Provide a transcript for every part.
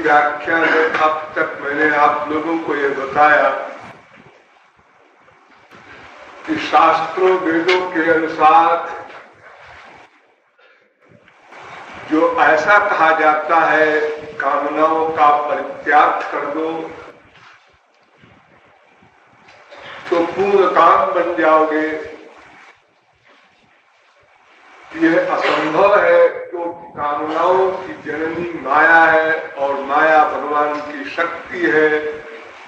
व्याख्या में अब तक मैंने आप लोगों को ये बताया कि शास्त्रों वेदों के अनुसार जो ऐसा कहा जाता है कामनाओं का परित्याग कर दो तो पूर्ण काम बन जाओगे, यह असंभव है। तो कामनाओं की जननी माया है और माया भगवान की शक्ति है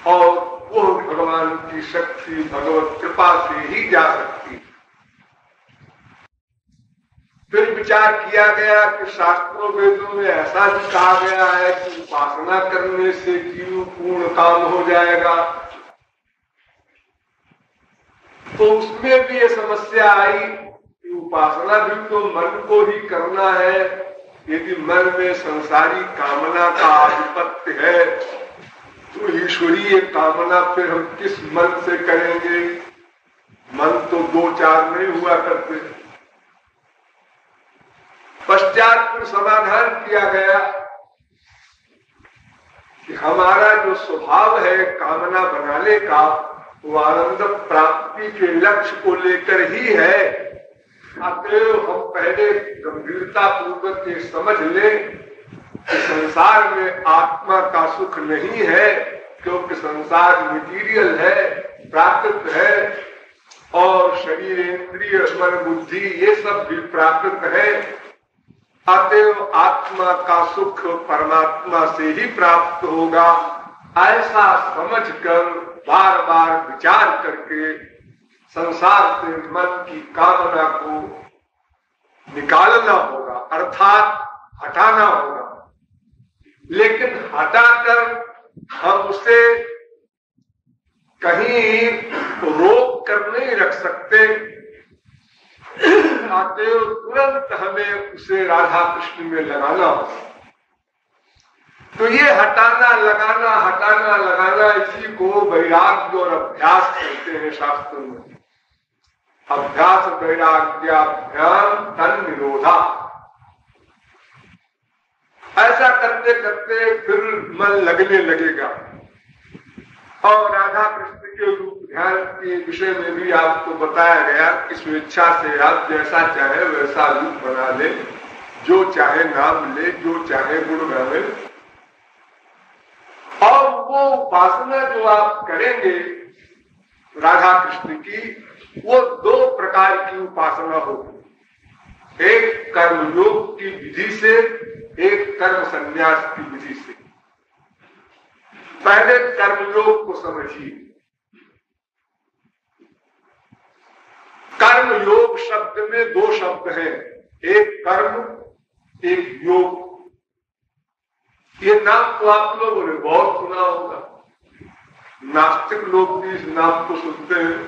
और वो भगवान की शक्ति भगवत कृपा से ही जा सकती है। फिर विचार किया गया कि शास्त्रों वेदों में ऐसा भी कहा गया है कि उपासना करने से जीव पूर्ण काम हो जाएगा, तो उसमें भी ये समस्या आई उपासना भी तो मन को ही करना है। यदि मन में संसारी कामना का आधिपत्य है तो ईश्वरीय कामना फिर हम किस मन से करेंगे? मन तो दो चार नहीं हुआ करते। पश्चात फिर समाधान किया गया कि हमारा जो स्वभाव है कामना बनाने का वो आनंद प्राप्ति के लक्ष्य को लेकर ही है। अतएव हम पहले गंभीरता पूर्वक ये समझ लें कि संसार में आत्मा का सुख नहीं है, क्योंकि संसार मटीरियल है, प्राकृत है और शरीर इंद्रिय मन बुद्धि ये सब भी प्राकृत है। अतएव आत्मा का सुख परमात्मा से ही प्राप्त होगा। ऐसा समझकर बार बार विचार करके संसार से मन की कामना को निकालना होगा, अर्थात हटाना होगा। लेकिन हटाकर हम उसे कहीं रोक कर नहीं रख सकते। अतएव तुरंत हमें उसे राधा कृष्ण में लगाना होगा। तो ये हटाना लगाना इसी को वैराग्य और अभ्यास कहते हैं शास्त्रों में। अभ्यास वैराग्याभ्याम तन निरोधा। ऐसा करते करते फिर मन लगने लगेगा और राधा कृष्ण के रूप ध्यान के विषय में भी आपको बताया गया कि स्वेच्छा से आप जैसा चाहे वैसा रूप बना ले, जो चाहे नाम ले, जो चाहे गुण गावे। और वो उपासना जो आप करेंगे राधा कृष्ण की, वो दो प्रकार की उपासना होगी। एक कर्मयोग की विधि से, एक कर्म संन्यास की विधि से। पहले कर्मयोग को समझिए। कर्मयोग शब्द में दो शब्द हैं, एक कर्म, एक योग। ये नाम तो आप लोगों ने बहुत सुना होगा, नास्तिक लोग भी इस नाम को सुनते हैं।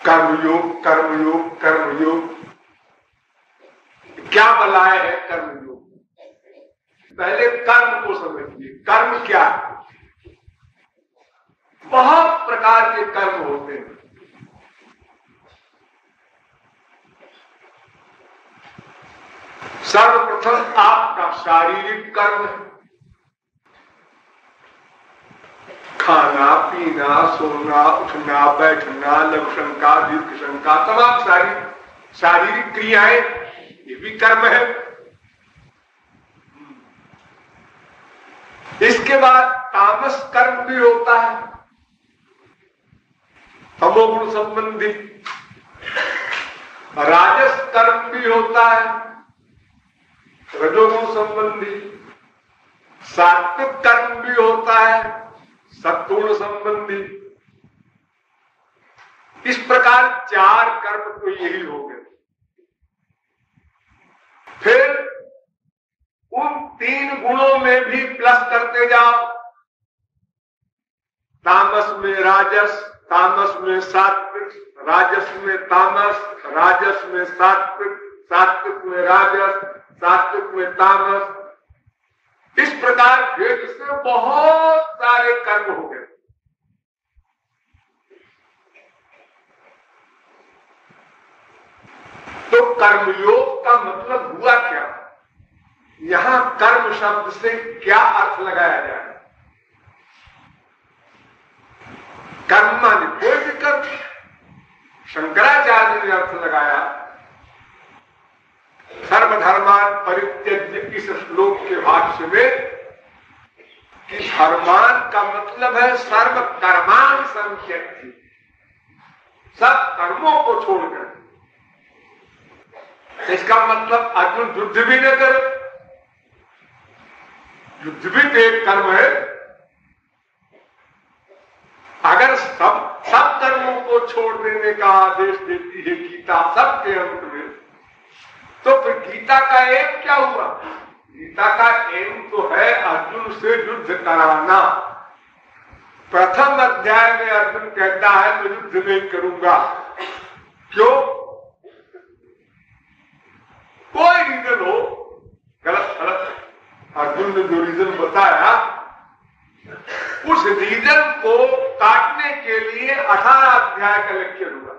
कर्मयोग, कर्मयोग, कर्मयोग। क्या बलाय है कर्मयोग? पहले कर्म को समझिए। कर्म क्या है? बहुत प्रकार के कर्म होते हैं। सर्वप्रथम आपका शारीरिक कर्म है, खाना पीना, सोना, उठना, बैठना, लघु शंका, दीर्घ शंका, तमाम शारीरिक क्रियाएं, ये भी कर्म है। इसके बाद तामस कर्म भी होता है, तमोगुण संबंधी। राजस कर्म भी होता है, रजोगुण संबंधी। सात्विक कर्म भी होता है, सत्गुण संबंधी। इस प्रकार चार कर्म तो यही हो गए। फिर उन तीन गुणों में भी प्लस करते जाओ। तामस में राजस, तामस में सात्विक, राजस में तामस, राजस में सात्विक, सात्विक में राजस, सात्विक में तामस। इस प्रकार भेद से बहुत सारे कर्म हो गए। तो कर्मयोग का मतलब हुआ क्या? यहां कर्म शब्द से क्या अर्थ लगाया जाए? कर्म माने कोई भी कर्म। शंकराचार्य ने अर्थ लगाया सर्वधर्मान परित्यज्य इस श्लोक के भाष्य में कि धर्मान का मतलब है सर्व कर्मान संत्यज्य, सब कर्मों को छोड़कर। इसका मतलब अर्जुन युद्ध भी न करे, युद्ध भी तो एक कर्म है। अगर सब कर्मों को छोड़ देने का आदेश देती है गीता सबके अंत में, तो फिर गीता का एम क्या हुआ? गीता का एम तो है अर्जुन से युद्ध कराना। प्रथम अध्याय में अर्जुन कहता है मैं युद्ध नहीं करूंगा। क्यों? कोई रीजन हो, गलत अर्जुन ने जो रीजन बताया, उस रीजन को काटने के लिए 18 अध्याय का लेक्चर हुआ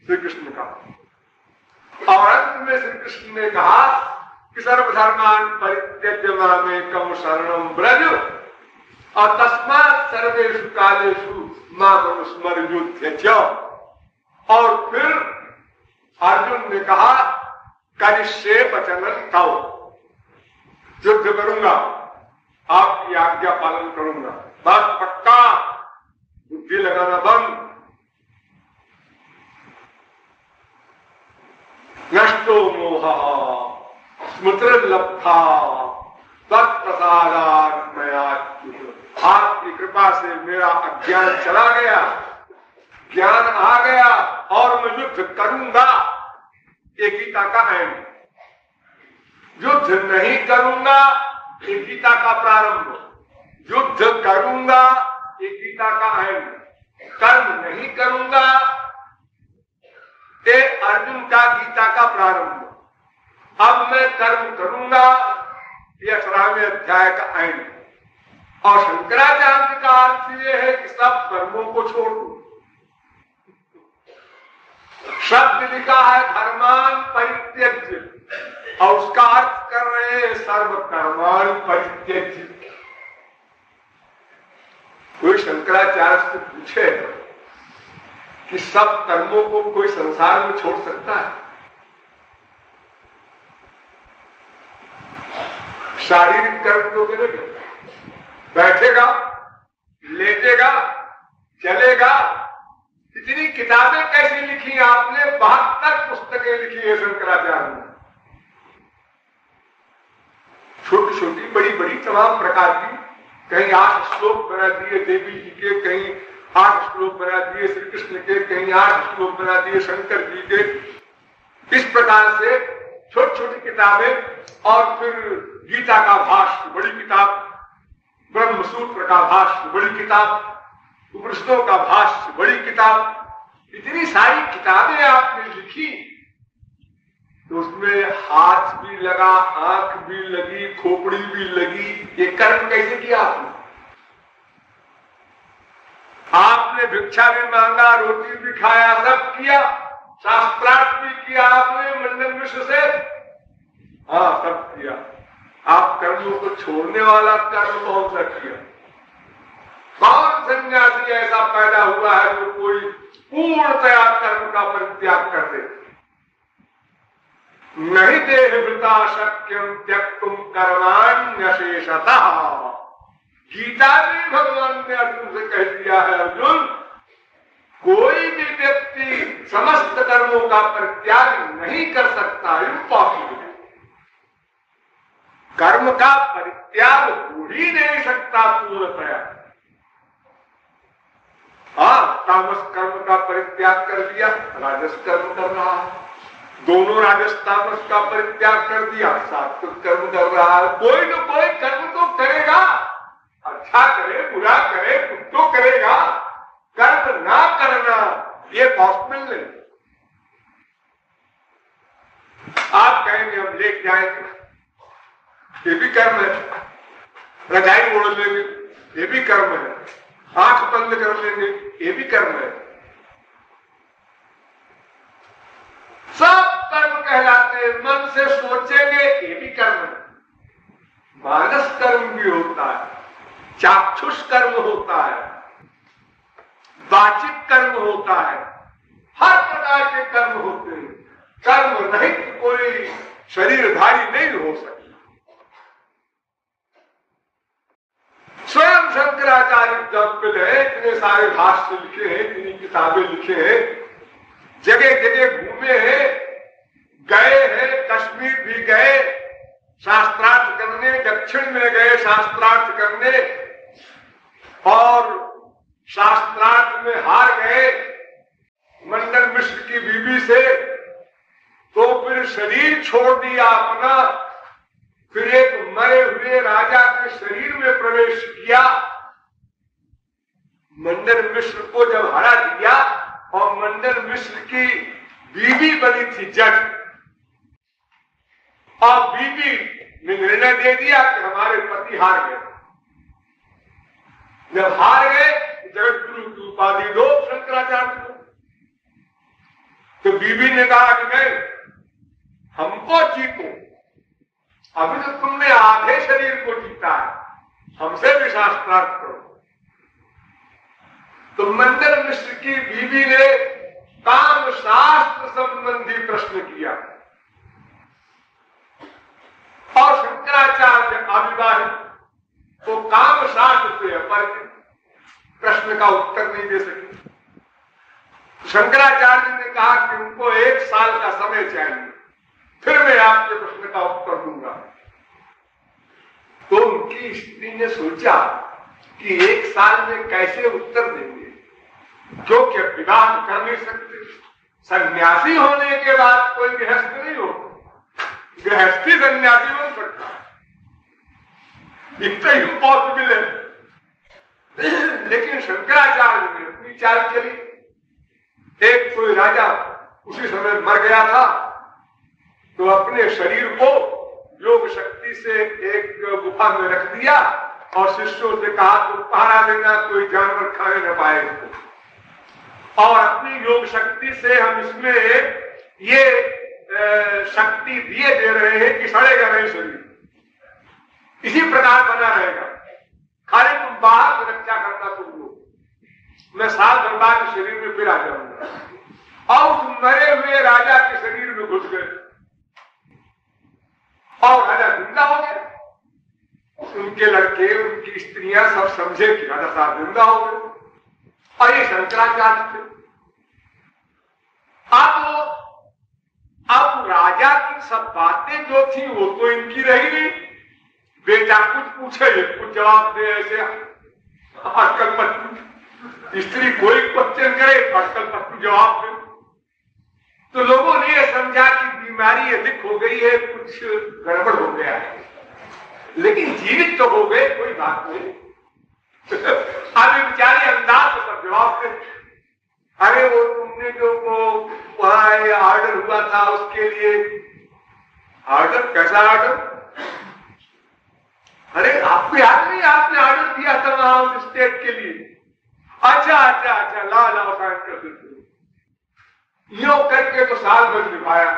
श्री कृष्ण का। और अंत में श्री कृष्ण ने कहा कि सर्वधर्मान परित्यज्य मामेकं शरणं व्रज और तस्मात् सर्वेषु कालेषु मां स्मरयुध्य च। और फिर अर्जुन ने कहा करिष्ये वचनं तव, युद्ध करूंगा, आपकी आज्ञा पालन करूंगा, बस पक्का, बुद्धि लगाना बंद। नष्टो मोहः स्मृतिर्लब्धा तत्प्रसादात् मयाच्युत। आपकी कृपा से मेरा अज्ञान चला गया, ज्ञान आ गया और मैं युद्ध करूंगा। ये गीता का एंड। युद्ध नहीं करूंगा, ये गीता का प्रारंभ। युद्ध करूंगा, ये गीता का एंड। कर्म नहीं करूंगा, ये अर्जुन का गीता का प्रारंभ। अब मैं कर्म करूंगा, ये 18वें अध्याय का एंड। और शंकराचार्य का अर्थ ये है कि सब कर्मों को छोड़ दो। शब्द लिखा है धर्मान परित्यज्य, और उसका अर्थ कर रहे हैं सर्व कर्मान परित्यज्य। कोई शंकराचार्य से पूछे कि सब कर्मों को कोई संसार में छोड़ सकता है? शारीरिक कर्म तो करेगा, बैठेगा, लेटेगा, चलेगा। इतनी किताबें कैसे लिखी आपने? 72 पुस्तकें लिखी है शंकराचार्य ने, छोटी छोटी बड़ी बड़ी तमाम प्रकार की। कहीं 8 श्लोक बना दिए देवी जी के, कहीं 8 श्लोक बना दिए श्री कृष्ण के, कहीं 8 श्लोक बना दिए शंकर जी के। इस प्रकार से छोटी छोटी किताबें। और फिर गीता का भाष्य बड़ी किताब, ब्रह्मसूत्र का भाष्य बड़ी किताब, उपनिषदों का भाष्य बड़ी किताब। इतनी सारी किताबें आपने लिखी तो उसमें हाथ भी लगा, आंख भी लगी, खोपड़ी भी लगी। ये कर्म कैसे किया आपने? आपने भिक्षा भी मांगा, रोटी भी खाया, सब किया, शास्त्रार्थ भी किया आपने मंडन मिश्र से। हाँ, सब किया। आप कर्मों को छोड़ने वाला कर्म कौन सा किया? कौन सन्यासी ऐसा पैदा हुआ है जो कोई पूर्णतया कर्म का परित्याग कर दे? नहीं देहवृता शक्यम त्यक्तुम कर्माण्यशेषतः। गीता में भगवान ने अर्जुन से कह दिया है, अर्जुन कोई भी व्यक्ति समस्त कर्मों का परित्याग नहीं कर सकता, इम्पॉसिबल। कर्म का परित्याग हो ही नहीं सकता पूर्णतया। हाँ, तामस कर्म का परित्याग कर दिया, राजस कर्म कर रहा है। दोनों राजस तामस का परित्याग कर दिया, सात्विक कर्म कर रहा है। कोई न कोई कर्म तो करेगा, अच्छा करे बुरा करे कुछ तो करेगा। कर्म ना करना ये पॉसिबल नहीं। आप कहेंगे हम लेट जाएंगे, ये भी कर्म है। रजाई ओढ़ लेंगे, ये भी कर्म है। आंख बंद कर लेंगे, ये भी कर्म है। सब कर्म कहलाते हैं। मन से सोचेंगे, ये भी कर्म है। मानस कर्म भी होता है, चाक्षुष कर्म होता है, वाचिक कर्म होता है, हर प्रकार के कर्म होते हैं। कर्म रहित कोई शरीरधारी नहीं हो सकता। स्वयं शंकराचार्य एग्जाम्पल है, इतने सारे भाष्य लिखे हैं, इतनी किताबें लिखे हैं, जगह जगह घूमे हैं, गए हैं, कश्मीर भी गए शास्त्रार्थ करने, दक्षिण में गए शास्त्रार्थ करने, और शास्त्रार्थ में हार गए मंडन मिश्र की बीवी से, तो फिर शरीर छोड़ दिया अपना, फिर एक मरे हुए राजा के शरीर में प्रवेश किया। मंडन मिश्र को जब हरा दिया और मंडन मिश्र की बीवी बनी थी जज, और बीवी ने निर्णय दे दिया कि हमारे पति हार गए। जब हार गए, जगत गुरु की उपाधि दो शंकराचार्य को। तो बीवी ने कहा कि नहीं, हमको जीतो, अभी तो तुमने आधे शरीर को जीता है, हमसे भी शास्त्रार्थ करो। तो मंडन मिश्र की बीवी ने काम शास्त्र संबंधी प्रश्न किया, और शंकराचार्य अविवाहित तो काम शास्त्र से अपरिचित, प्रश्न का उत्तर नहीं दे सके। शंकराचार्य ने कहा कि उनको 1 साल का समय चाहिए, फिर मैं आपके प्रश्न का उत्तर दूंगा। तो उनकी स्त्री ने सोचा कि 1 साल में कैसे उत्तर देंगे, क्योंकि विवाह कर नहीं सकते। सन्यासी होने के बाद कोई गृहस्थ नहीं हो, गृहस्थी सन्यासी बन सकता है, इतना इम्पॉसिबल है। लेकिन शंकराचार्य ने अपनी चाल चली। एक कोई राजा उसी समय मर गया था, तो अपने शरीर को योग शक्ति से एक गुफा में रख दिया, और शिष्यों से कहा तुम पहरा देना, कोई जानवर खाने न पाए इसको। और अपनी योग शक्ति से हम इसमें ये शक्ति दिए दे रहे हैं कि सड़ेगा नहीं शरीर, इसी प्रकार बना रहेगा, अरे तुम बाहर की रक्षा करना तुम लोग, मैं साल भर बाद शरीर में फिर आ जाऊंगा। और तुम मरे हुए राजा के शरीर में घुस गए और राजा जिंदा हो गया। उनके लड़के, उनकी स्त्रियां सब समझे कि राजा साहब जिंदा हो गए। और ये शंकराचार्य थे। अब राजा की सब बातें जो थी वो तो इनकी रही नहीं। बेटा कुछ पूछे ये कुछ जवाब दे, ऐसे आजकल पत्नी स्त्री कोई क्वेश्चन करे आजकल पत्नी जवाब दे। तो लोगों ने यह समझा कि बीमारी अधिक हो गई है, कुछ गड़बड़ हो गया है, लेकिन जीवित तो हो गए, कोई बात नहीं। अभी बेचारे अंदाज पर जवाब दे। अरे वो तुमने जो वहां ऑर्डर हुआ था उसके लिए ऑर्डर, कैसा ऑर्डर? अरे आपको याद नहीं, आपने ऑर्डर दिया था वहां स्टेट के लिए। अच्छा अच्छा अच्छा, लाओ साइन कर देते। यो करके तो साल भर निभाया।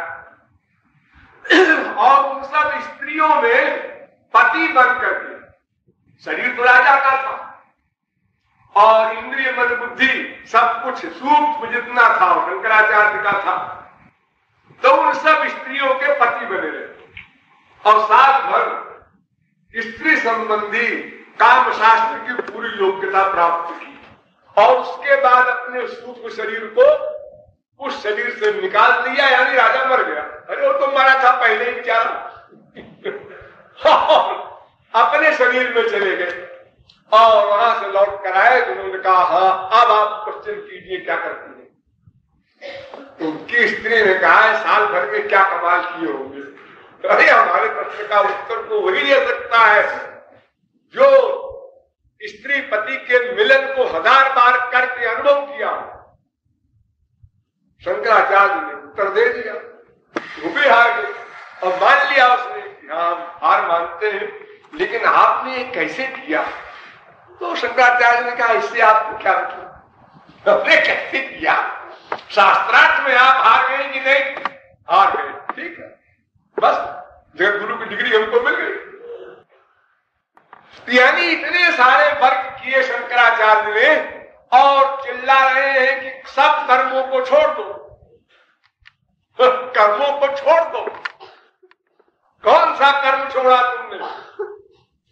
और उन सब स्त्रियों में पति बन करके, शरीर तो राजा का था और इंद्रिय मन बुद्धि सब कुछ सूक्ष्म जितना था शंकराचार्य का था, तो उन सब स्त्रियों के पति बने रहे और साल भर स्त्री संबंधी काम शास्त्र की पूरी योग्यता प्राप्त की। और उसके बाद अपने सूक्ष्म शरीर को उस शरीर से निकाल दिया, यानी राजा मर गया। अरे वो तो मरा था पहले ही बेचारा। अपने शरीर में चले गए और वहां से लौट कर आए। उन्होंने कहा हाँ अब आप क्वेश्चन कीजिए क्या करती है। उनकी स्त्री ने कहा साल भर में क्या कमाल किए होंगे। अरे हमारे प्रश्न का उत्तर तो वही दे सकता है जो स्त्री पति के मिलन को 1000 बार करके अनुभव किया। शंकराचार्य ने उत्तर दे दिया, वो भी हार गए और मान लिया उसने कि हाँ हार मानते हैं, लेकिन आपने ये कैसे किया? तो शंकराचार्य ने कहा इससे आपको क्या मतलब, आपने कैसे किया? शास्त्रार्थ में आप हार गए कि नहीं? हार गए, ठीक है, बस जगत गुरु की डिग्री हमको मिल गई। यानी इतने सारे वर्ग किए शंकराचार्य ने और चिल्ला रहे हैं कि सब कर्मों को छोड़ दो, कर्मों को छोड़ दो। कौन सा कर्म छोड़ा तुमने?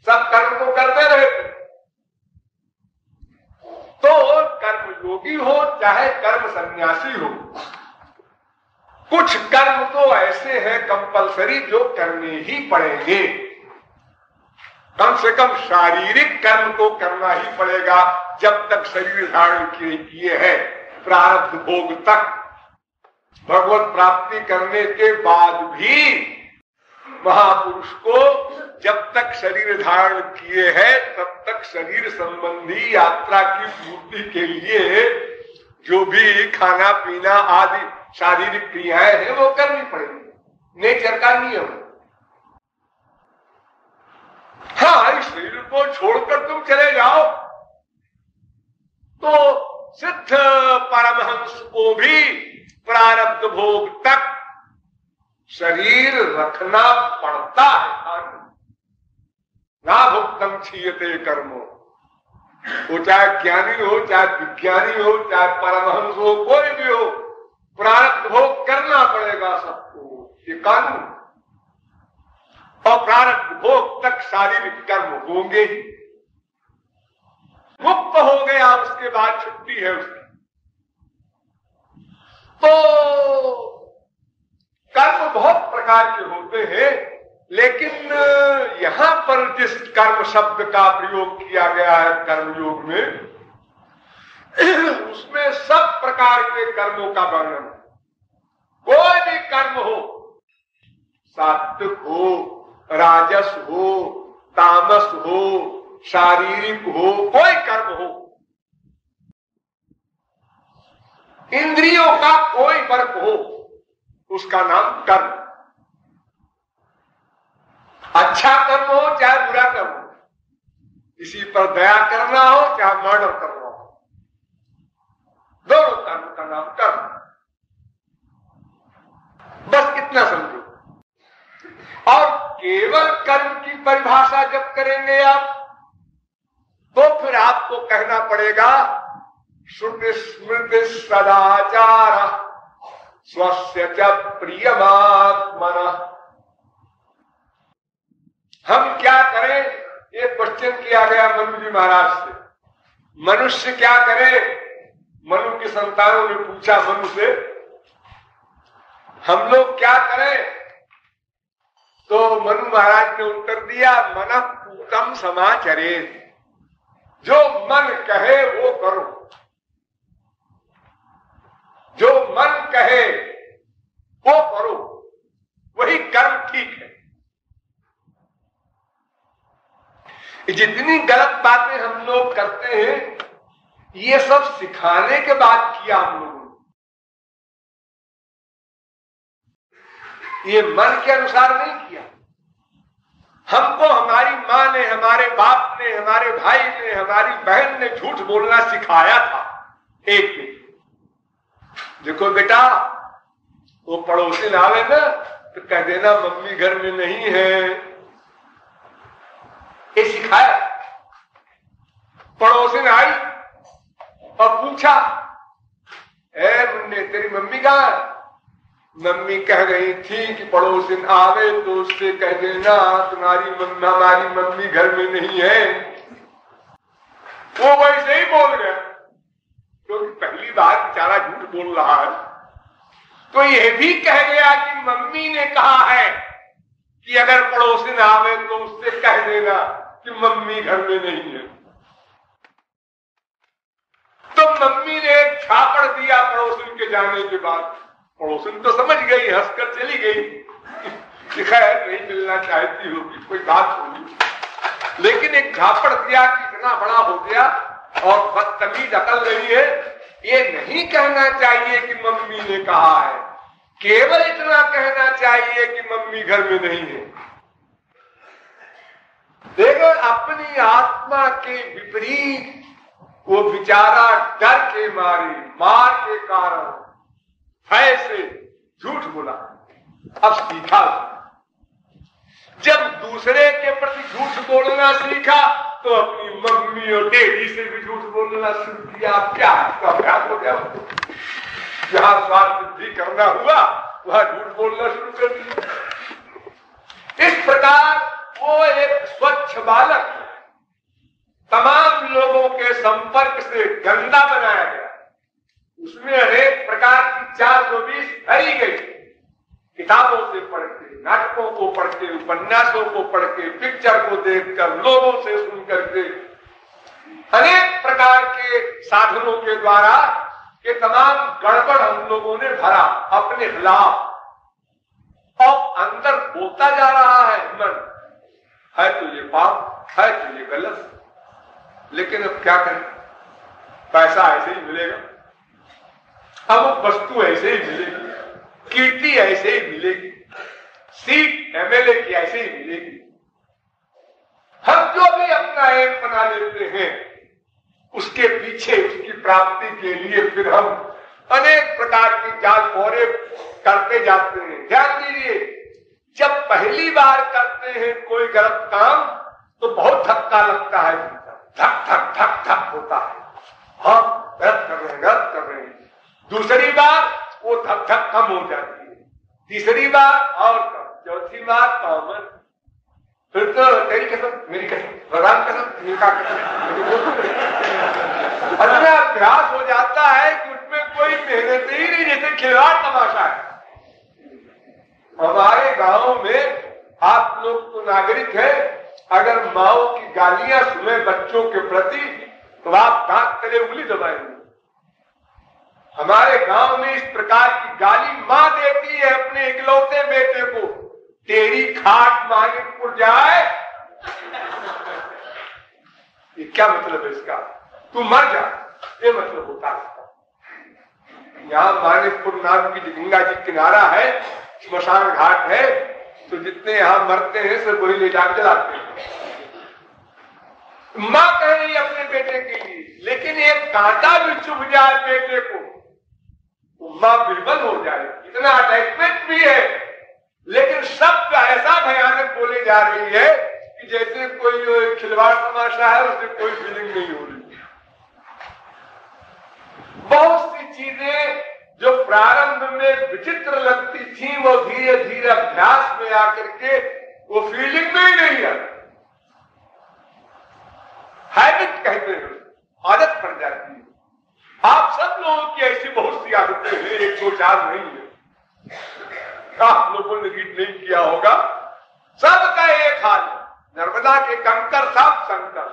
सब कर्म को करते रहे। तो कर्म योगी हो चाहे कर्म सन्यासी हो, कुछ कर्म तो ऐसे हैं कंपलसरी जो करने ही पड़ेंगे। कम से कम शारीरिक कर्म तो करना ही पड़ेगा जब तक शरीर धारण किए है, प्रारब्ध भोग तक। भगवत प्राप्ति करने के बाद भी महापुरुष को जब तक शरीर धारण किए है तब तक शरीर संबंधी यात्रा की पूर्ति के लिए जो भी खाना पीना आदि शारीरिक क्रियाएं हैं वो करनी पड़ेगी, नेचर का नियम। हाँ, इस शरीर को छोड़कर तुम चले जाओ तो सिद्ध परमहंस को भी प्रारब्ध भोग तक शरीर रखना पड़ता है। ना भुक्तम क्षीयते कर्मो, वो चाहे ज्ञानी हो चाहे विज्ञानी हो चाहे परमहंस हो, कोई भी हो, प्रारब्ध भोग करना पड़ेगा सबको, ये कानून। और प्रारब्ध भोग तक शारीरिक कर्म होंगे ही। मुक्त हो गया उसके बाद छुट्टी है उसकी। तो कर्म बहुत प्रकार के होते हैं, लेकिन यहां पर जिस कर्म शब्द का प्रयोग किया गया है कर्मयोग में, उसमें सब प्रकार के कर्मों का वर्णन। कोई भी कर्म हो, सात्विक हो, राजस हो, तामस हो, शारीरिक हो, कोई कर्म हो, इंद्रियों का कोई वर्ग हो, उसका नाम कर्म। अच्छा कर्म हो चाहे बुरा कर्म हो, किसी पर दया करना हो चाहे मर्डर करना हो, दोनों कर्म का नाम कर्म। बस इतना समझो। और केवल कर्म की परिभाषा जब करेंगे आप श्रुति स्मृति सदाचार स्वस्य च प्रियमात्मनः। हम क्या करें, ये क्वेश्चन किया गया मनु जी महाराज से। मनुष्य क्या करे, मनु की संतानों ने पूछा मनु से, हम लोग क्या करें? तो मनु महाराज ने उत्तर दिया, मनः पूतं समाचरेत्। जो मन कहे वो करो, जो मन कहे वो करो, वही कर्म ठीक है। जितनी गलत बातें हम लोग करते हैं, ये सब सिखाने के बाद किया हम लोगों ने। ये मन के अनुसार नहीं किया। हमको हमारी माँ ने, हमारे बाप ने, हमारे भाई ने, हमारी बहन ने झूठ बोलना सिखाया था। एक दिन देखो बेटा, वो पड़ोसी आवे ना तो कह देना मम्मी घर में नहीं है, ये सिखाया। पड़ोसी आई और पूछा, मुन्ने तेरी मम्मी कहाँ है? मम्मी कह गई थी कि पड़ोसी आवे तो उससे कह देना तुम्हारी हमारी मम्मी घर में नहीं है। वो वैसे ही बोल गया, क्योंकि पहली बार बेचारा झूठ बोल रहा है। तो यह भी कह गया कि मम्मी ने कहा है कि अगर पड़ोसी आवे तो उससे कह देना कि मम्मी घर में नहीं है। तो मम्मी ने एक छापड़ दिया पड़ोसी के जाने के बाद। पड़ोसी तो समझ गई, हंसकर चली गई कि खैर नहीं मिलना चाहती होगी, कोई बात होगी। लेकिन एक झापड़ दिया कि इतना बड़ा हो गया और बदतमीज अकल नहीं है, ये नहीं कहना चाहिए कि मम्मी ने कहा है, केवल इतना कहना चाहिए कि मम्मी घर में नहीं है। देखो, अपनी आत्मा के विपरीत वो बेचारा डर के मारे, मार के कारण ऐसे झूठ बोला। अब सीखा, जब दूसरे के प्रति झूठ बोलना सीखा तो अपनी मम्मी और डैडी से भी झूठ बोलना शुरू किया। क्या अभ्यास हो गया, जहां स्वार्थ सिद्धि करना हुआ वहां झूठ बोलना शुरू कर दिया। इस प्रकार वो एक स्वच्छ बालक तमाम लोगों के संपर्क से गंदा बनाया गया। उसमें अनेक प्रकार की 420 भरी गई, किताबों से पढ़ के, नाटकों को पढ़ के, उपन्यासों को पढ़ के, पिक्चर को देखकर, लोगों से सुन करके, अनेक प्रकार के साधनों के द्वारा ये तमाम गड़बड़ हम लोगों ने भरा अपने खिलाफ। और अंदर बोलता जा रहा है मन, है तो ये पाप, है तो ये गलत, लेकिन अब क्या करें, पैसा ऐसे ही मिलेगा, अब वस्तु ऐसे ही मिलेगी, कीर्ति ऐसे ही मिलेगी, सीट एमएलए की ऐसे ही मिलेगी। हम जो भी अपना एम बना लेते हैं, उसके पीछे उसकी प्राप्ति के लिए फिर हम अनेक प्रकार की जाल कोरे करते जाते हैं। ध्यान दीजिए, जब पहली बार करते हैं कोई गलत काम तो बहुत धक्का लगता है, धक धक धक धक होता है, हाँ गलत कर रहे हैं, गलत कर रहे हैं। दूसरी बार वो धक धक कम हो जाती है, तीसरी बार और कम, चौथी बार कॉमन, फिर तो तेरी कसम, मेरी कसम, भगवान कसम, इनका कसम। अच्छा अभ्यास हो जाता है कि उसमें कोई मेहनत ही नहीं, जैसे खिलवाड़ तमाशा है। हमारे गांव में आप लोग तो नागरिक है, अगर माओ की गालियां सुने बच्चों के प्रति तो आप दांत तले उंगली दबाएंगे। हमारे गांव में इस प्रकार की गाली मां देती है अपने इकलौते बेटे को, तेरी खाट मानिकपुर जाए। ये क्या मतलब है इसका, तू मर जा, ये मतलब होता है। यहाँ मानिकपुर नाम की गंगा जी किनारा है, श्मशान घाट है, तो जितने यहां मरते हैं सब वही ले जाकर जलाते हैं। मां कह रही अपने बेटे के लिए, लेकिन एक कांटा भी चुभ जाए बेटे को तो मां बिरबल हो जाए, इतना अटैचमेंट भी है। लेकिन शब्द ऐसा भयानक बोले जा रही है कि जैसे कोई खिलवाड़ तमाशा है, उससे कोई फीलिंग नहीं हो रही। चीजें जो प्रारंभ में विचित्र लगती थी वो धीरे धीरे अभ्यास में आकर के वो फीलिंग में ही नहीं आती। हैबिट कहते हैं, आदत पड़ जाती है। आप सब लोगों की ऐसी बहुत सी आदतें हैं, एक दो चार नहीं है। आप लोगों ने रीड नहीं किया होगा, सबका एक हाल है। नर्मदा के कंकर सब संकर।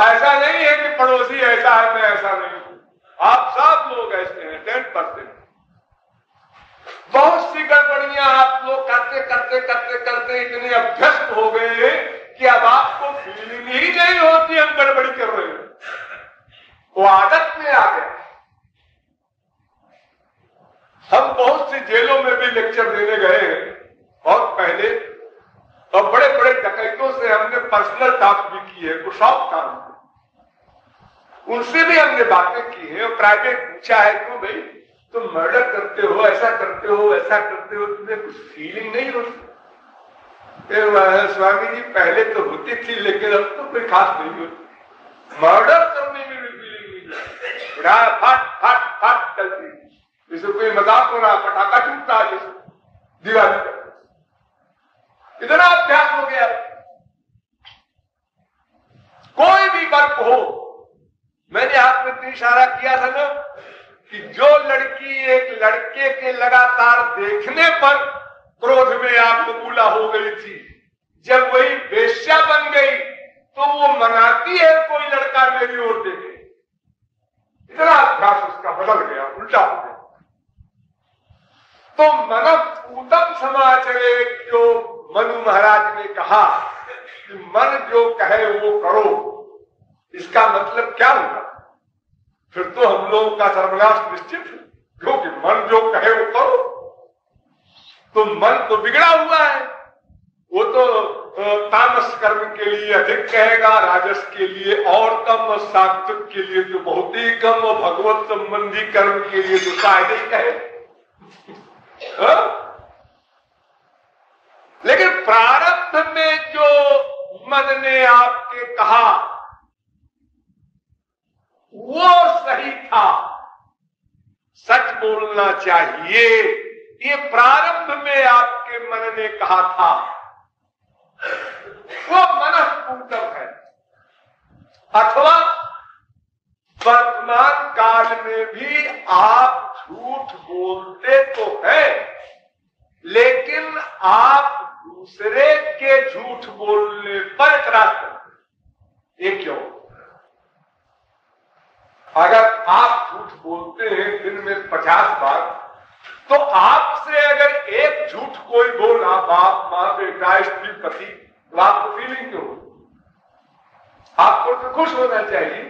ऐसा नहीं है कि पड़ोसी ऐसा है मैं ऐसा नहीं हूं, आप सब लोग ऐसे हैं 10%। बहुत सी गड़बड़ियां आप लोग करते करते करते करते इतने अभ्यस्त हो गए हैं कि अब आपको फीलिंग ही नहीं होती हम गड़बड़ी कर रहे हैं, वो आदत में आ गया। हम बहुत सी जेलों में भी लेक्चर देने गए हैं बहुत पहले, और बड़े बड़े डकैतों से हमने पर्सनल टॉक भी की है, कुछ शौक काम, उनसे भी हमने बातें की है और प्राइवेट पूछा है क्यों भाई तुम मर्डर करते हो, ऐसा करते हो, ऐसा करते हो, तुम्हें कुछ फीलिंग नहीं होती? स्वामी जी पहले तो होती थी लेकिन अब तो कोई खास नहीं होती। मर्डर करने में भी फीलिंग नहीं, फट फट फट चलती, जैसे कोई मजाक हो रहा, पटाखा टूटता है जैसे दिवाली का, इतना अभ्यास हो गया। कोई भी वर्क हो, मैंने आप में इशारा किया था ना कि जो लड़की एक लड़के के लगातार देखने पर क्रोध में आग बबूला हो गई थी, जब वही वेश्या बन गई तो वो मनाती है कोई लड़का मेरी ओर देखे। इतना अभ्यास उसका बदल गया, उल्टा हो गया। तो मनपूतम समाचरे, जो मनु महाराज ने कहा कि मन जो कहे वो करो, इसका मतलब क्या होगा? फिर तो हम लोगों का सर्वनाश निश्चित है, क्योंकि मन जो कहे वो करो। तो मन तो बिगड़ा हुआ है, वो तो तामस कर्म के लिए अधिक कहेगा, राजस के लिए और कम, और सात्विक के लिए तो बहुत ही कम, और भगवत संबंधी कर्म के लिए तो शायद ही कहे। लेकिन प्रारंभ में जो मन ने आपके कहा वो सही था, सच बोलना चाहिए, ये प्रारंभ में आपके मन ने कहा था, वो मनःपूतम है। अथवा वर्तमान काल में भी आप झूठ बोलते तो है, लेकिन आप दूसरे के झूठ बोलने पर इतराज करते। ये क्यों? अगर आप झूठ बोलते हैं दिन में 50 बार, तो आपसे अगर एक झूठ कोई बोला, बाप माँ बेटा स्त्री पति, तो आपको फीलिंग क्यों? आपको तो खुश होना चाहिए,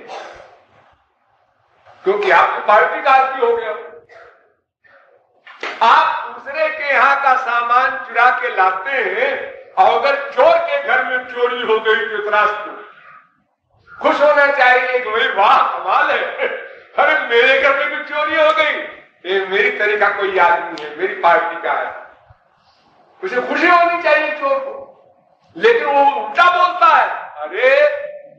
क्योंकि आपकी पार्टी का आदमी हो गया। आप दूसरे के यहाँ का सामान चुरा के लाते हैं, और अगर चोर के घर में चोरी हो गई तो इतराज क्यों? खुश होना चाहिए कि भाई वाह कमाल है, अरे मेरे घर में भी चोरी हो गई, ये मेरी तरह का कोई आदमी है, मेरी पार्टी का है, उसे खुशी होनी चाहिए चोर को। लेकिन वो उल्टा बोलता है, अरे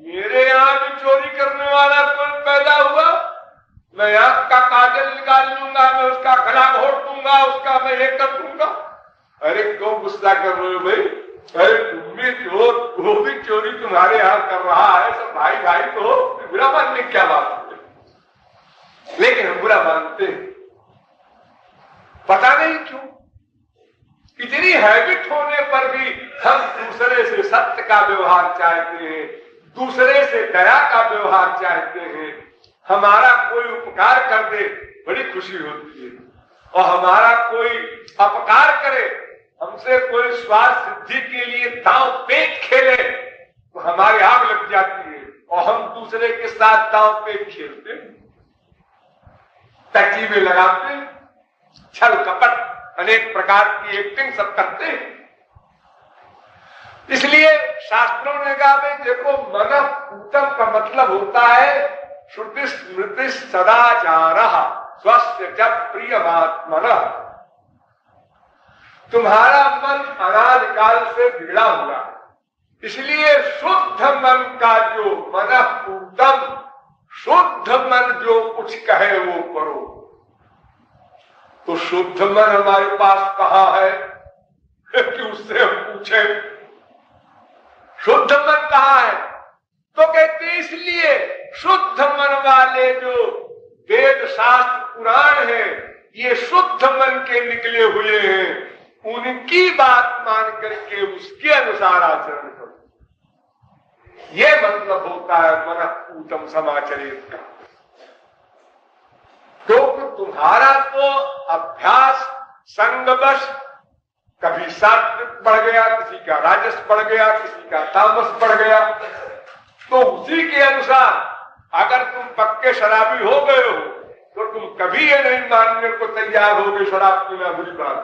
मेरे यहाँ भी चोरी करने वाला कोई पैदा हुआ, मैं आंख का काजल निकाल लूंगा, मैं उसका गला घोट दूंगा, उसका मैं ये कर दूंगा। अरे क्यों गुस्सा कर रहे हो भाई? अरे तुम भी चोर, वो भी चोरी तुम्हारे यहाँ कर रहा है, सब भाई भाई तो बुरा मानने क्या बात है? लेकिन हम बुरा मानते हैं, पता नहीं क्यों। इतनी हैबिट होने पर भी हम दूसरे से सत्य का व्यवहार चाहते हैं, दूसरे से दया का व्यवहार चाहते हैं। हमारा कोई उपकार कर दे बड़ी खुशी होती है, और हमारा कोई अपकार करे, हमसे कोई स्वार्थ सिद्धि के लिए दांव पेच खेले तो हमारी आग लग जाती है, और हम दूसरे के साथ दांव पेच खेलते, टैक्सी में लगाते, छल कपट अनेक प्रकार की एक्टिंग सब करते हैं। इसलिए शास्त्रों ने कहा भाई देखो, मनःपूतम का मतलब होता है श्रुति स्मृति सदाचारः स्वस्य च प्रियमात्मनः। तुम्हारा मन अनादिकाल से बिगड़ा हुआ, इसलिए शुद्ध मन का जो मनःपूतम शुद्ध मन जो कुछ कहे वो करो। तो शुद्ध मन हमारे पास कहाँ है कि उससे हम पूछे शुद्ध मन कहाँ है? तो कहते इसलिए शुद्ध मन वाले जो वेद शास्त्र पुराण है ये शुद्ध मन के निकले हुए हैं, उनकी बात मान करके उसके अनुसार आचरण करो। ये मतलब होता है मन पूतम समाचरित का। क्योंकि तुम्हारा तो अभ्यास संगवश कभी सात्विक बढ़ गया, किसी का राजस बढ़ गया, किसी का तामस बढ़ गया, तो उसी के अनुसार अगर तुम पक्के शराबी हो गए हो तो तुम कभी ये नहीं मानने को तैयार हो गए शराब पीना बुरी बात।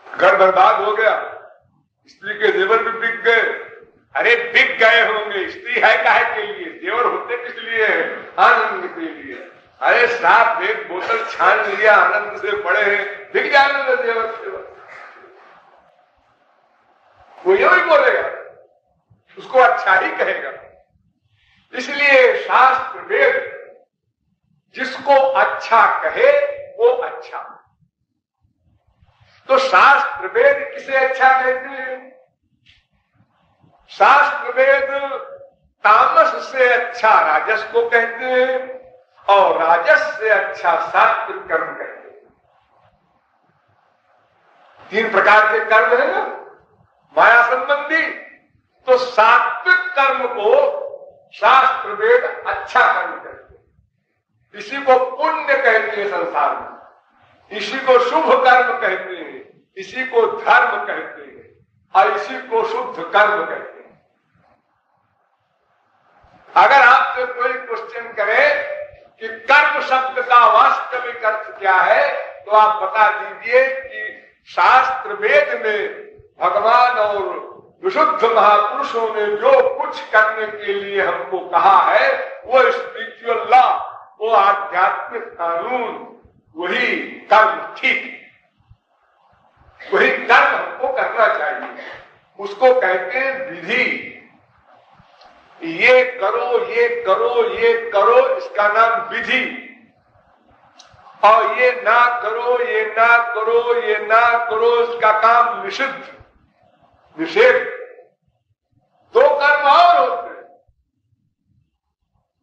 घर बर्बाद हो गया, स्त्री के जेवर भी बिक गए। अरे बिक गए होंगे, स्त्री है काहे के लिए, जेवर होते किस लिए है? आनंद के लिए। अरे साहब एक बोतल छान लिया, आनंद से पड़े हैं, बिक जाने जेवर सेवर। वो यू ही बोलेगा, उसको अच्छा ही कहेगा। इसलिए शास्त्र वेद जिसको अच्छा कहे वो अच्छा। तो शास्त्र वेद किसे अच्छा कहते हैं? शास्त्र वेद तामस से अच्छा राजस को कहते हैं और राजस से अच्छा सात्विक कर्म कहते हैं। 3 प्रकार के कर्म है ना माया संबंधी। तो सात्विक कर्म को शास्त्र वेद अच्छा कर्म कहते हैं। इसी को पुण्य कहते हैं संसार में, इसी को शुभ कर्म कहते हैं, इसी को धर्म कहते हैं और इसी को शुद्ध कर्म कहते हैं। अगर आपसे कोई क्वेश्चन करे कि कर्म शब्द का वास्तविक अर्थ क्या है, तो आप बता दीजिए कि शास्त्र वेद में भगवान और विशुद्ध महापुरुषों ने जो कुछ करने के लिए हमको कहा है वो स्पिरिचुअल लॉ, वो आध्यात्मिक कानून, वही कर्म ठीक, वही कर्म हमको करना चाहिए। उसको कहते हैं विधि। ये करो, ये करो, ये करो, इसका नाम विधि। और ये ना करो, ये ना करो, ये ना करो, इसका काम निषिद्ध, निषेध। 2 कर्म और होते हैं,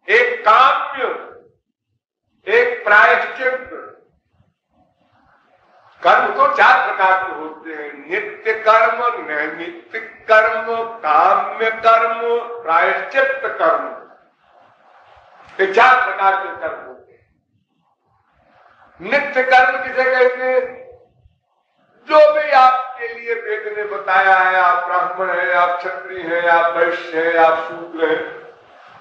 एक काम्य, एक प्रायश्चित। कर्म तो 4 प्रकार के होते हैं, नित्य कर्म, नैमित्तिक कर्म, काम्य कर्म, प्रायश्चित कर्म। ये 4 प्रकार के कर्म होते हैं। नित्य कर्म किसे कहते हैं? जो भी आपके लिए वेद ने बताया है, आप ब्राह्मण हैं, आप क्षत्रिय हैं, आप वैश्य हैं, आप शूद्र हैं,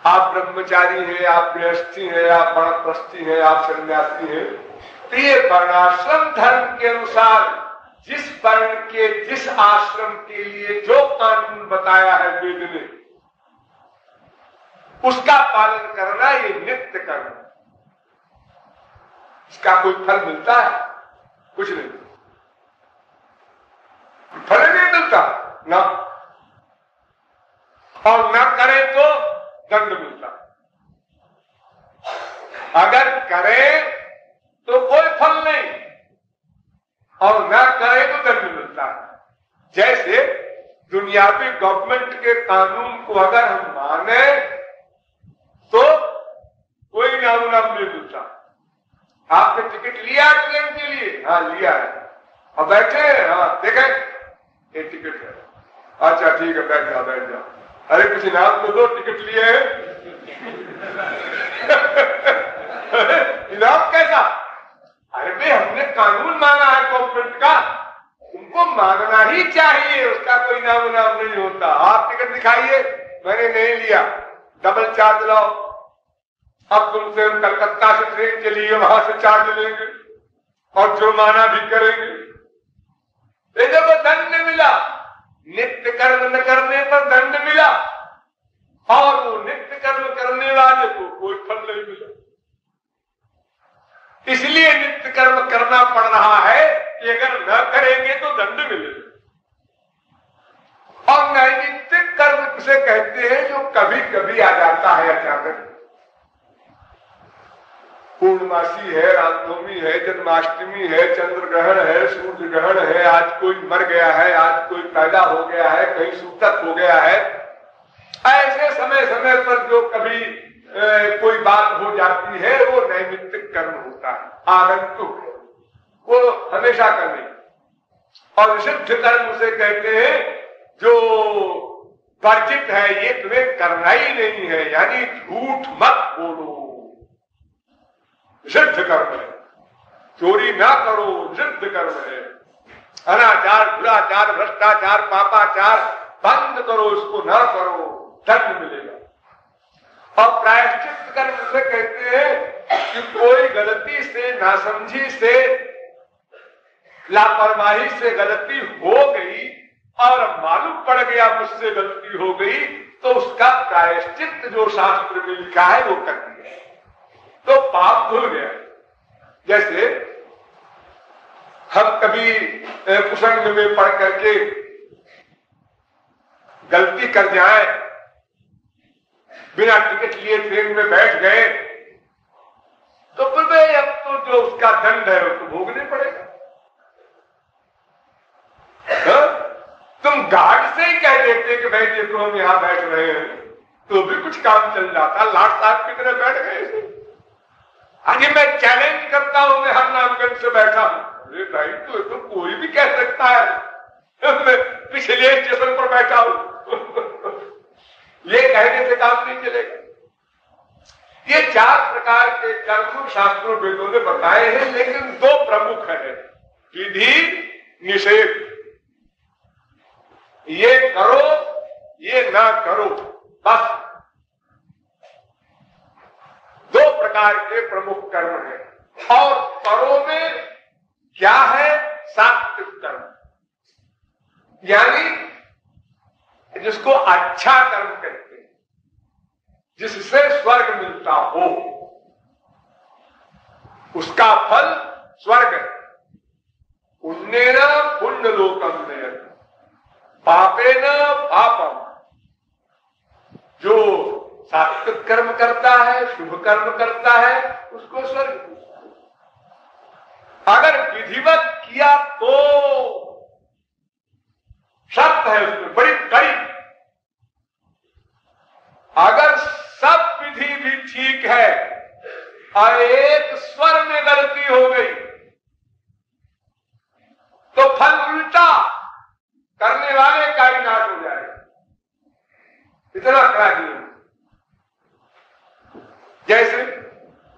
आप ब्रह्मचारी हैं, आप गृहस्थी हैं, आप वानप्रस्थी हैं, आप सन्यासी हैं, तो ये वर्णाश्रम धर्म के अनुसार जिस वर्ण के जिस आश्रम के लिए जो कानून बताया है वेद ने, उसका पालन करना ये नित्य कर्म। इसका कोई फल मिलता है? कुछ नहीं, फल नहीं मिलता ना, और न करे तो दंड मिलता। अगर करे तो कोई फल नहीं और न करे तो दंड मिलता है। जैसे दुनियावी गवर्नमेंट के कानून को अगर हम माने तो कोई नाम नहीं मिलता। आपने टिकट लिया ट्रेन के लिए? हाँ लिया है, और बैठे? हाँ देखे ये टिकट है, अच्छा ठीक है बैठ जाओ बैठ जाओ। अरे किसी नाम तो दो, टिकट लिए हैं। इनाम कैसा? अरे भाई हमने कानून माना है गवर्नमेंट का, उनको मानना ही चाहिए, उसका कोई नाम नहीं होता। आप टिकट दिखाइए, मैंने नहीं लिया, डबल चार्ज लाओ। अब तुमसे हम कलकत्ता से ट्रेन चली है, वहां से चार्ज लेंगे और जुर्माना भी करेंगे। देखो दंड मिला, नित्य कर्म न करने पर दंड मिला, और वो नित्य कर्म करने वाले को कोई फल नहीं मिला। इसलिए नित्य कर्म करना पड़ रहा है कि अगर न करेंगे तो दंड मिलेगा। और नैमित्तिक कर्म उसे कहते हैं जो कभी कभी आ जाता है अचानक। पूर्णमासी है, रामनवमी है, जन्माष्टमी है, चंद्र ग्रहण है, सूर्य ग्रहण है, आज कोई मर गया है, आज कोई पैदा हो गया है, कहीं सूतक हो गया है। ऐसे समय समय पर जो कभी कोई बात हो जाती है वो नैमित्तिक कर्म होता है, आगंतुक है, वो हमेशा करने। और सिद्ध कर्म उसे कहते हैं जो वर्जित है, ये तुम्हें करना ही नहीं है, यानी झूठ मत बोलो, सिद्ध कर्म है। चोरी ना करो, सिद्ध कर्म है। अनाचार, दुराचार, भ्रष्टाचार, पापाचार बंद करो, इसको ना करो, दंड मिलेगा। और प्रायश्चित कर्म से कहते हैं कि कोई गलती से, नासमझी से, लापरवाही से गलती हो गई और मालूम पड़ गया मुझसे गलती हो गई, तो उसका प्रायश्चित जो शास्त्र में लिखा है वो कर दिया, तो पाप धुल गया। जैसे हम कभी प्रसंग में पढ़ करके गलती कर जाए, बिना टिकट लिए ट्रेन में बैठ गए, तो फिर अब तो जो उसका दंड है उसको भोगने पड़ेगा। तुम गार्ड से ही कह देते कि भाई देखो हम यहां बैठ रहे हैं, तो भी कुछ काम चल जाता। लाट साहब की तरह बैठ गए। आगे मैं चैलेंज करता हूं, मैं हर नामगंज से बैठा हूं। अरे भाई तो कोई भी कह सकता है मैं पिछले स्टेशन पर बैठा हूं ये कहने से काम नहीं चलेगा। ये 4 प्रकार के कर्म शास्त्रों वेदों ने बताए हैं, लेकिन 2 प्रमुख है, विधि निषेध। ये करो, ये ना करो, बस 2 प्रकार के प्रमुख कर्म है। और करो में क्या है? सात्विक कर्म, यानी जिसको अच्छा कर्म कहते हैं, जिससे स्वर्ग मिलता हो, उसका फल स्वर्ग है। पुण्येन पुण्यलोकम नयति, पापेन पापम। जो सात्विक कर्म करता है, शुभ कर्म करता है, उसको स्वर्ग मिलता है। अगर विधिवत किया तो शर्त है उसमें बड़ी कड़ी। अगर सब विधि भी ठीक है और एक स्वर में गलती हो गई तो फल उल्टा, करने वाले का ही नाश हो जाएगा। इतना कड़ा नियम। जैसे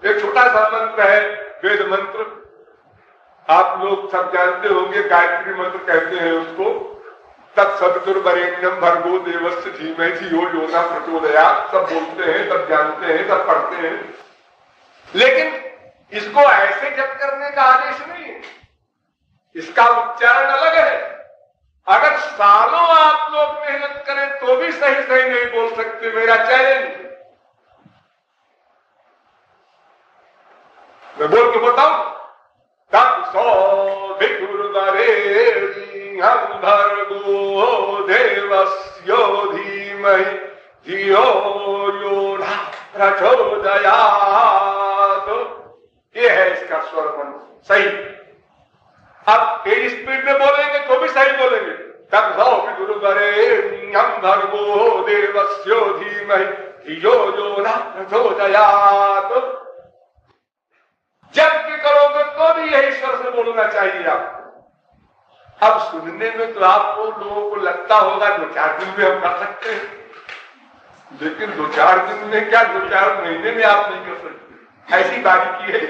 एक छोटा सा मंत्र है, वेद मंत्र, आप लोग सब जानते होंगे, गायत्री मंत्र कहते हैं उसको। तत्सवितुर्वरेण्यं भर्गो देवस्य धीमहि धियो यो न प्रचोदयात्। सब बोलते हैं, सब जानते हैं, सब पढ़ते हैं, लेकिन इसको ऐसे जप करने का आदेश नहीं है, इसका उच्चारण अलग है। अगर सालों आप लोग मेहनत करें तो भी सही सही नहीं बोल सकते, मेरा चैलेंज। मैं बोल के बताऊं, हम भर्गो देवस्य धीमहि धियो यो न प्रचोदयात्। ये है इसका स्वर मंत्र सही। अब तेज स्पीड में बोलेंगे तो भी सही बोलेंगे। हम भर्गो देवस्य धीमहि धियो यो न प्रचोदयात्। जब भी करोगे तो भी यही स्वर से बोलना चाहिए आपको। अब सुनने में तो आपको लोगों को लगता होगा 2-4 दिन में हम कर सकते हैं, लेकिन 2-4 दिन में क्या 2-4 महीने में आप नहीं कर सकते, ऐसी बारीकी है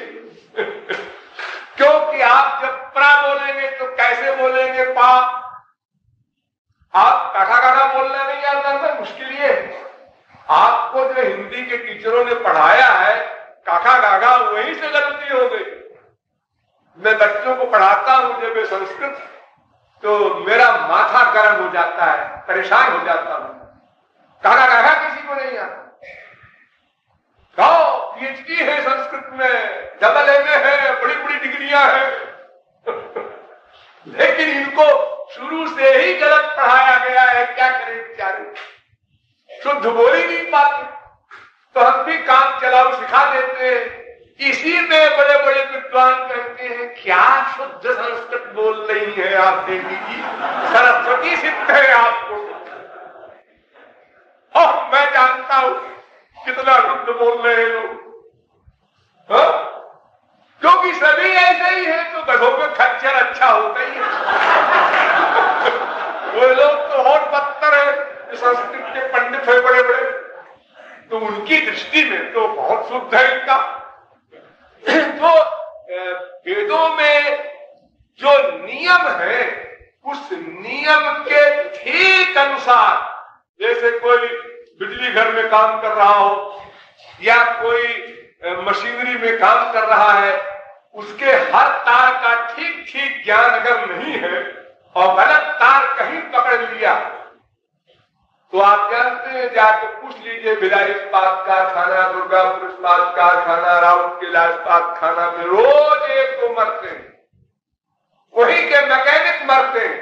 क्योंकि आप जब प्रा बोलेंगे तो कैसे बोलेंगे? पा। आप काका काका बोलना नहीं आता था, मुश्किल ये। आपको जो हिंदी के टीचरों ने पढ़ाया है काका काका, वहीं से गलती हो गई। मैं बच्चों को पढ़ाता हूं जब संस्कृत, तो मेरा माथा गर्म हो जाता है, परेशान हो जाता हूं। काका काका किसी को नहीं आता। पीएचडी है संस्कृत में, डबल एमए है, बड़ी बड़ी डिग्रियां हैं लेकिन इनको शुरू से ही गलत पढ़ाया गया है, क्या करें बेचारे, शुद्ध बोल ही नहीं पाते। तो हम भी काम चलाओ सिखा देते हैं। इसी में बड़े बड़े विद्वान कहते हैं क्या शुद्ध संस्कृत बोल रही है आप देवी जी, सरस्वती सिद्ध है आपको। और मैं जानता हूं कितना शुद्ध बोल रहे हैं लोग, क्योंकि सभी ऐसे ही है, तो गधों में खच्चर अच्छा होता ही है। वो लोग तो और बदतर है, संस्कृत के पंडित है बड़े बड़े, तो उनकी दृष्टि में तो बहुत शुद्ध है इनका। तो वेदों में जो नियम है उस नियम के ठीक अनुसार, जैसे कोई बिजली घर में काम कर रहा हो या कोई मशीनरी में काम कर रहा है, उसके हर तार का ठीक ठीक ज्ञान अगर नहीं है और गलत तार कहीं पकड़ लिया तो आप जानते हैं, जाके पूछ लीजिए भिलाई इस्पात कारखाना, दुर्गापुर इस्पात कारखाना, राउरकेला इस्पात खाना में रोज एक दो मरते हैं, वहीं के मैकेनिक मरते हैं।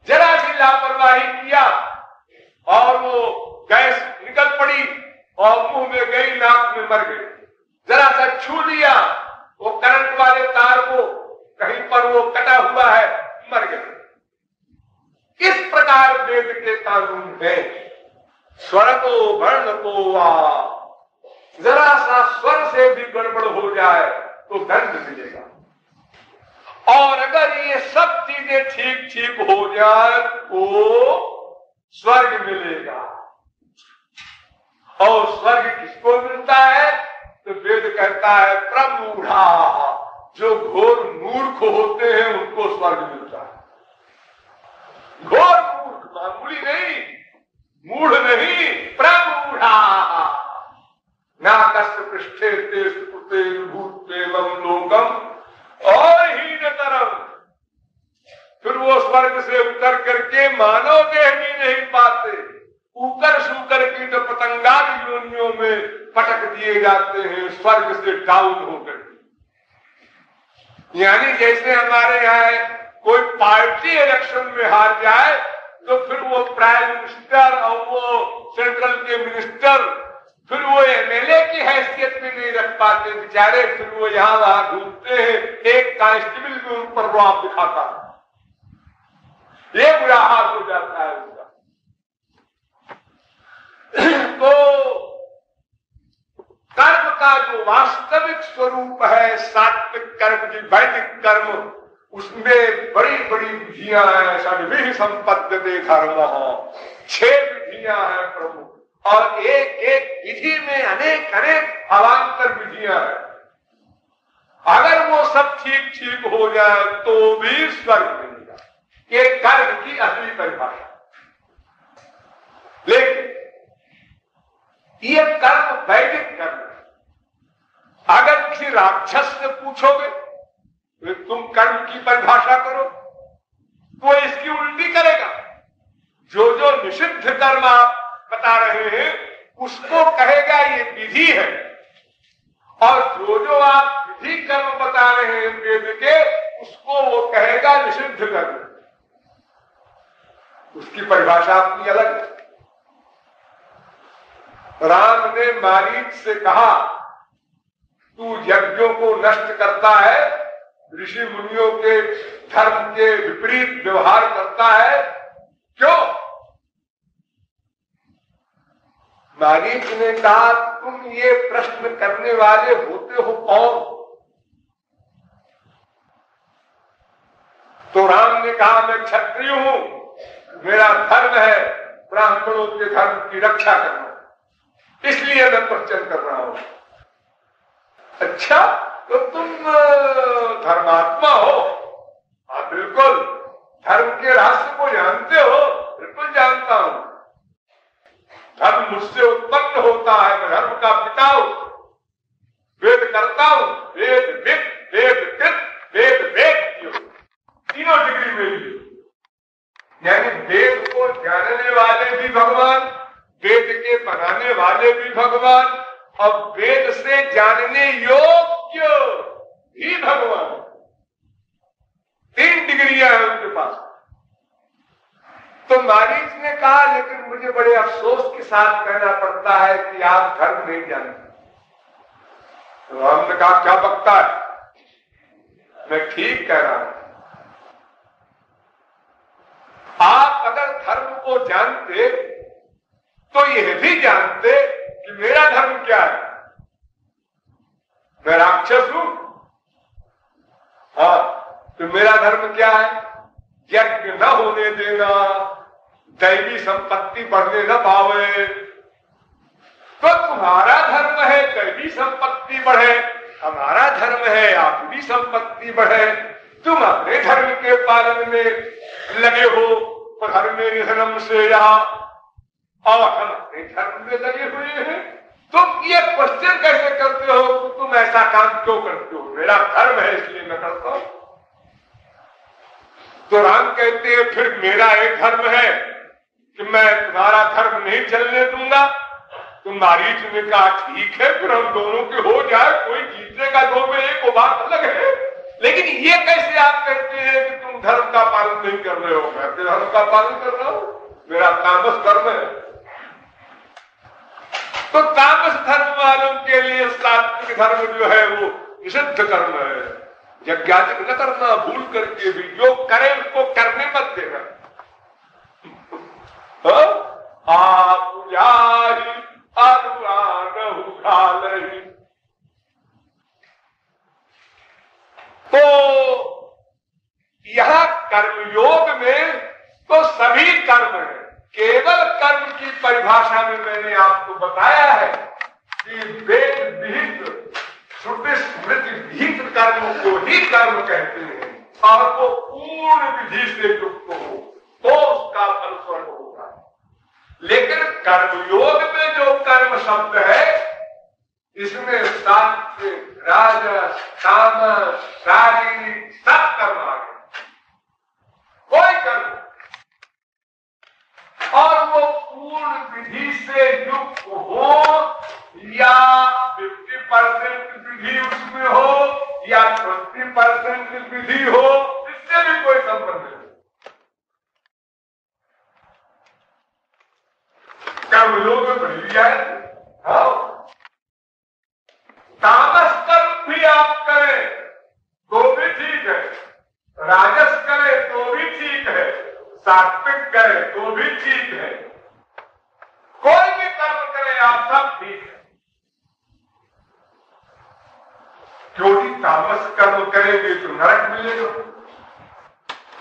जरा सी लापरवाही किया और वो गैस निकल पड़ी और मुंह में गई, नाक में मर गई। जरा सा छू लिया वो करंट वाले तार को, कहीं पर वो कटा हुआ है, मर गए। इस प्रकार वेद के कानून है। स्वर को वर्ण को वा, जरा सा स्वर से भी गड़बड़ हो जाए तो दंड मिलेगा, और अगर ये सब चीजें ठीक ठीक हो जाए तो स्वर्ग मिलेगा। और स्वर्ग किसको मिलता है? तो वेद कहता है प्रमूढ़ा, जो घोर मूर्ख होते हैं उनको स्वर्ग मिलता है। घोर मूर्ख, मामूली नहीं, मूढ़ नहीं, प्रमूढ़ा। नाकस्य पृष्ठे ते सुकृते भूतेवं लोकम और हीनतरम। फिर वो स्वर्ग से उतर करके मानव देह भी नहीं पाते, ऊकर सूकर की तो पतंगादि योनियों में पटक दिए जाते हैं स्वर्ग से डाउन होकर। यानी जैसे हमारे यहाँ कोई पार्टी इलेक्शन में हार जाए तो फिर वो प्राइम मिनिस्टर और वो सेंट्रल के मिनिस्टर फिर वो एमएलए की हैसियत में नहीं रख पाते बेचारे, फिर वो यहाँ वहां घूमते हैं, एक कांस्टेबल भी उन पर रुआब दिखाता है, ये बुरा हाल हो जाता है उनका। तो कर्म का जो वास्तविक स्वरूप है सात्विक कर्म की, वैदिक कर्म, उसमें बड़ी बड़ी विधियां हैं। षड्विधि संपद्यते धर्म, 6 विधियां हैं प्रभु, और एक एक विधि में अनेक अनेक अवान्तर विधियां हैं। अगर वो सब ठीक ठीक हो जाए तो भी स्वर्ग मिलेगा। ये कर्म की असली परिभाषा। लेकिन ये कर्म वैदिक कर्म। अगर किसी राक्षस से पूछोगे तुम कर्म की परिभाषा करो तो इसकी उल्टी करेगा। जो जो निषिद्ध कर्म आप बता रहे हैं उसको कहेगा ये विधि है, और जो जो आप विधि कर्म बता रहे हैं वेद के, उसको वो कहेगा निषिद्ध कर्म। उसकी परिभाषा अपनी अलग है। राम ने मारीच से कहा तू यज्ञों को नष्ट करता है, ऋषि मुनियों के धर्म के विपरीत व्यवहार करता है, क्यों? मारीच ने कहा तुम ये प्रश्न करने वाले होते हो कौन? तो राम ने कहा मैं क्षत्रिय हूं, मेरा धर्म है ब्राह्मणों के धर्म की रक्षा करना, इसलिए मैं प्रवचन कर रहा हूं। अच्छा, तो तुम धर्मात्मा हो? हाँ बिल्कुल, धर्म के रहस्य को जानते हो? बिल्कुल जानता हूं। धर्म मुझसे उत्पन्न होता है, मैं धर्म का पिता हूं, वेद करता हूं, वेद विद, वेद कृत, वेद वेद, तीनों डिग्री मेरी। यानी वेद को जानने वाले भी भगवान, वेद के बनाने वाले भी भगवान, और वेद से जानने योग्य भी भगवान। 3 डिग्रियां हैं उनके पास। तो मारीच ने कहा, लेकिन मुझे बड़े अफसोस के साथ कहना पड़ता है कि आप धर्म नहीं जानते। तो हमने कहा, क्या बकता है, मैं ठीक कह रहा हूं। आप अगर धर्म को जानते तो यह भी जानते कि मेरा धर्म क्या है। मैं राक्षस हूं, हाँ, तो मेरा धर्म क्या है? यज्ञ न होने देना, दैवी संपत्ति बढ़ने न पावे। तो तुम्हारा धर्म है दैवी संपत्ति बढ़े, हमारा धर्म है आपकी संपत्ति बढ़े। तुम अपने धर्म के पालन में लगे हो, धर्म निधनम से यहाँ, और हम अपने धर्म में लगे हुए हैं। तुम ये क्वेश्चन कैसे करते हो कि तुम ऐसा काम क्यों करते हो? मेरा धर्म है इसलिए मैं करता हूं। तो राम कहते हैं, फिर मेरा एक धर्म है कि मैं तुम्हारा धर्म नहीं चलने दूंगा। तो मारीच ने कहा, ठीक है, फिर हम दोनों के हो जाए, कोई जीतेगा दो में एक, वो बात अलग है। लेकिन ये कैसे आप कहते हैं कि तुम धर्म का पालन नहीं कर रहे हो? मैं धर्म का पालन कर रहा हूं, मेरा तामस धर्म है। तो तामस धर्म वालों के लिए सात्विक धर्म जो है वो निषिद्ध कर्म है। यज्ञादिक न करना, भूल करके भी जो करे उसको करने मत देना। तो यह कर्मयोग में तो सभी कर्म है। केवल कर्म की परिभाषा में मैंने आपको बताया है कि वेद विहित, श्रुति स्मृति विहित कर्म को ही कर्म कहते हैं, और वो पूर्ण विधि से युक्त हो तो उसका फल स्वर्ग होगा। लेकिन कर्मयोग में जो कर्म शब्द है, इसमें सात्विक, राजस, तामस, शारीरिक सब कर्म आ गए, कोई कर्म, और वो पूर्ण विधि से युक्त हो या 50% विधि उसमें हो या 20% विधि हो, इससे भी कोई संबंध नहीं। कर्मयोग में बढ़ जाए, हाँ, तामस कर्म भी आप करें तो भी ठीक है, राजस करें तो भी ठीक है, सात्विक करे तो भी ठीक है, कोई भी कर्म करे आप सब ठीक है। क्योंकि तामस कर्म करेंगे तो नरक मिलेगा।